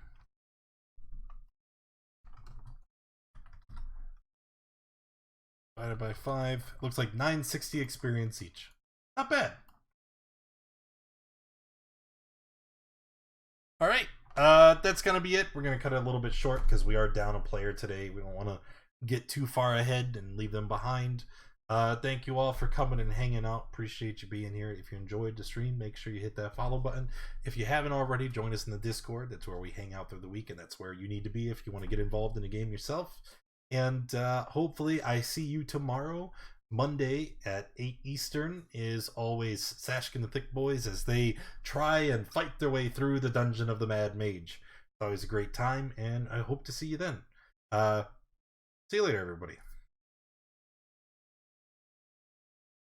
Divided by 5. Looks like 960 experience each. Not bad. Alright. That's gonna be it. We're gonna cut it a little bit short because we are down a player today. We don't want to get too far ahead and leave them behind. Thank you all for coming and hanging out. Appreciate you being here. If you enjoyed the stream, make sure you hit that follow button. If you haven't already, join us in the Discord. That's where we hang out through the week, and that's where you need to be if you want to get involved in a game yourself. And hopefully I see you tomorrow. Monday at 8 Eastern is always Sashkin the Thick Boys as they try and fight their way through the Dungeon of the Mad Mage. It's always a great time, and I hope to see you then. See you later, everybody.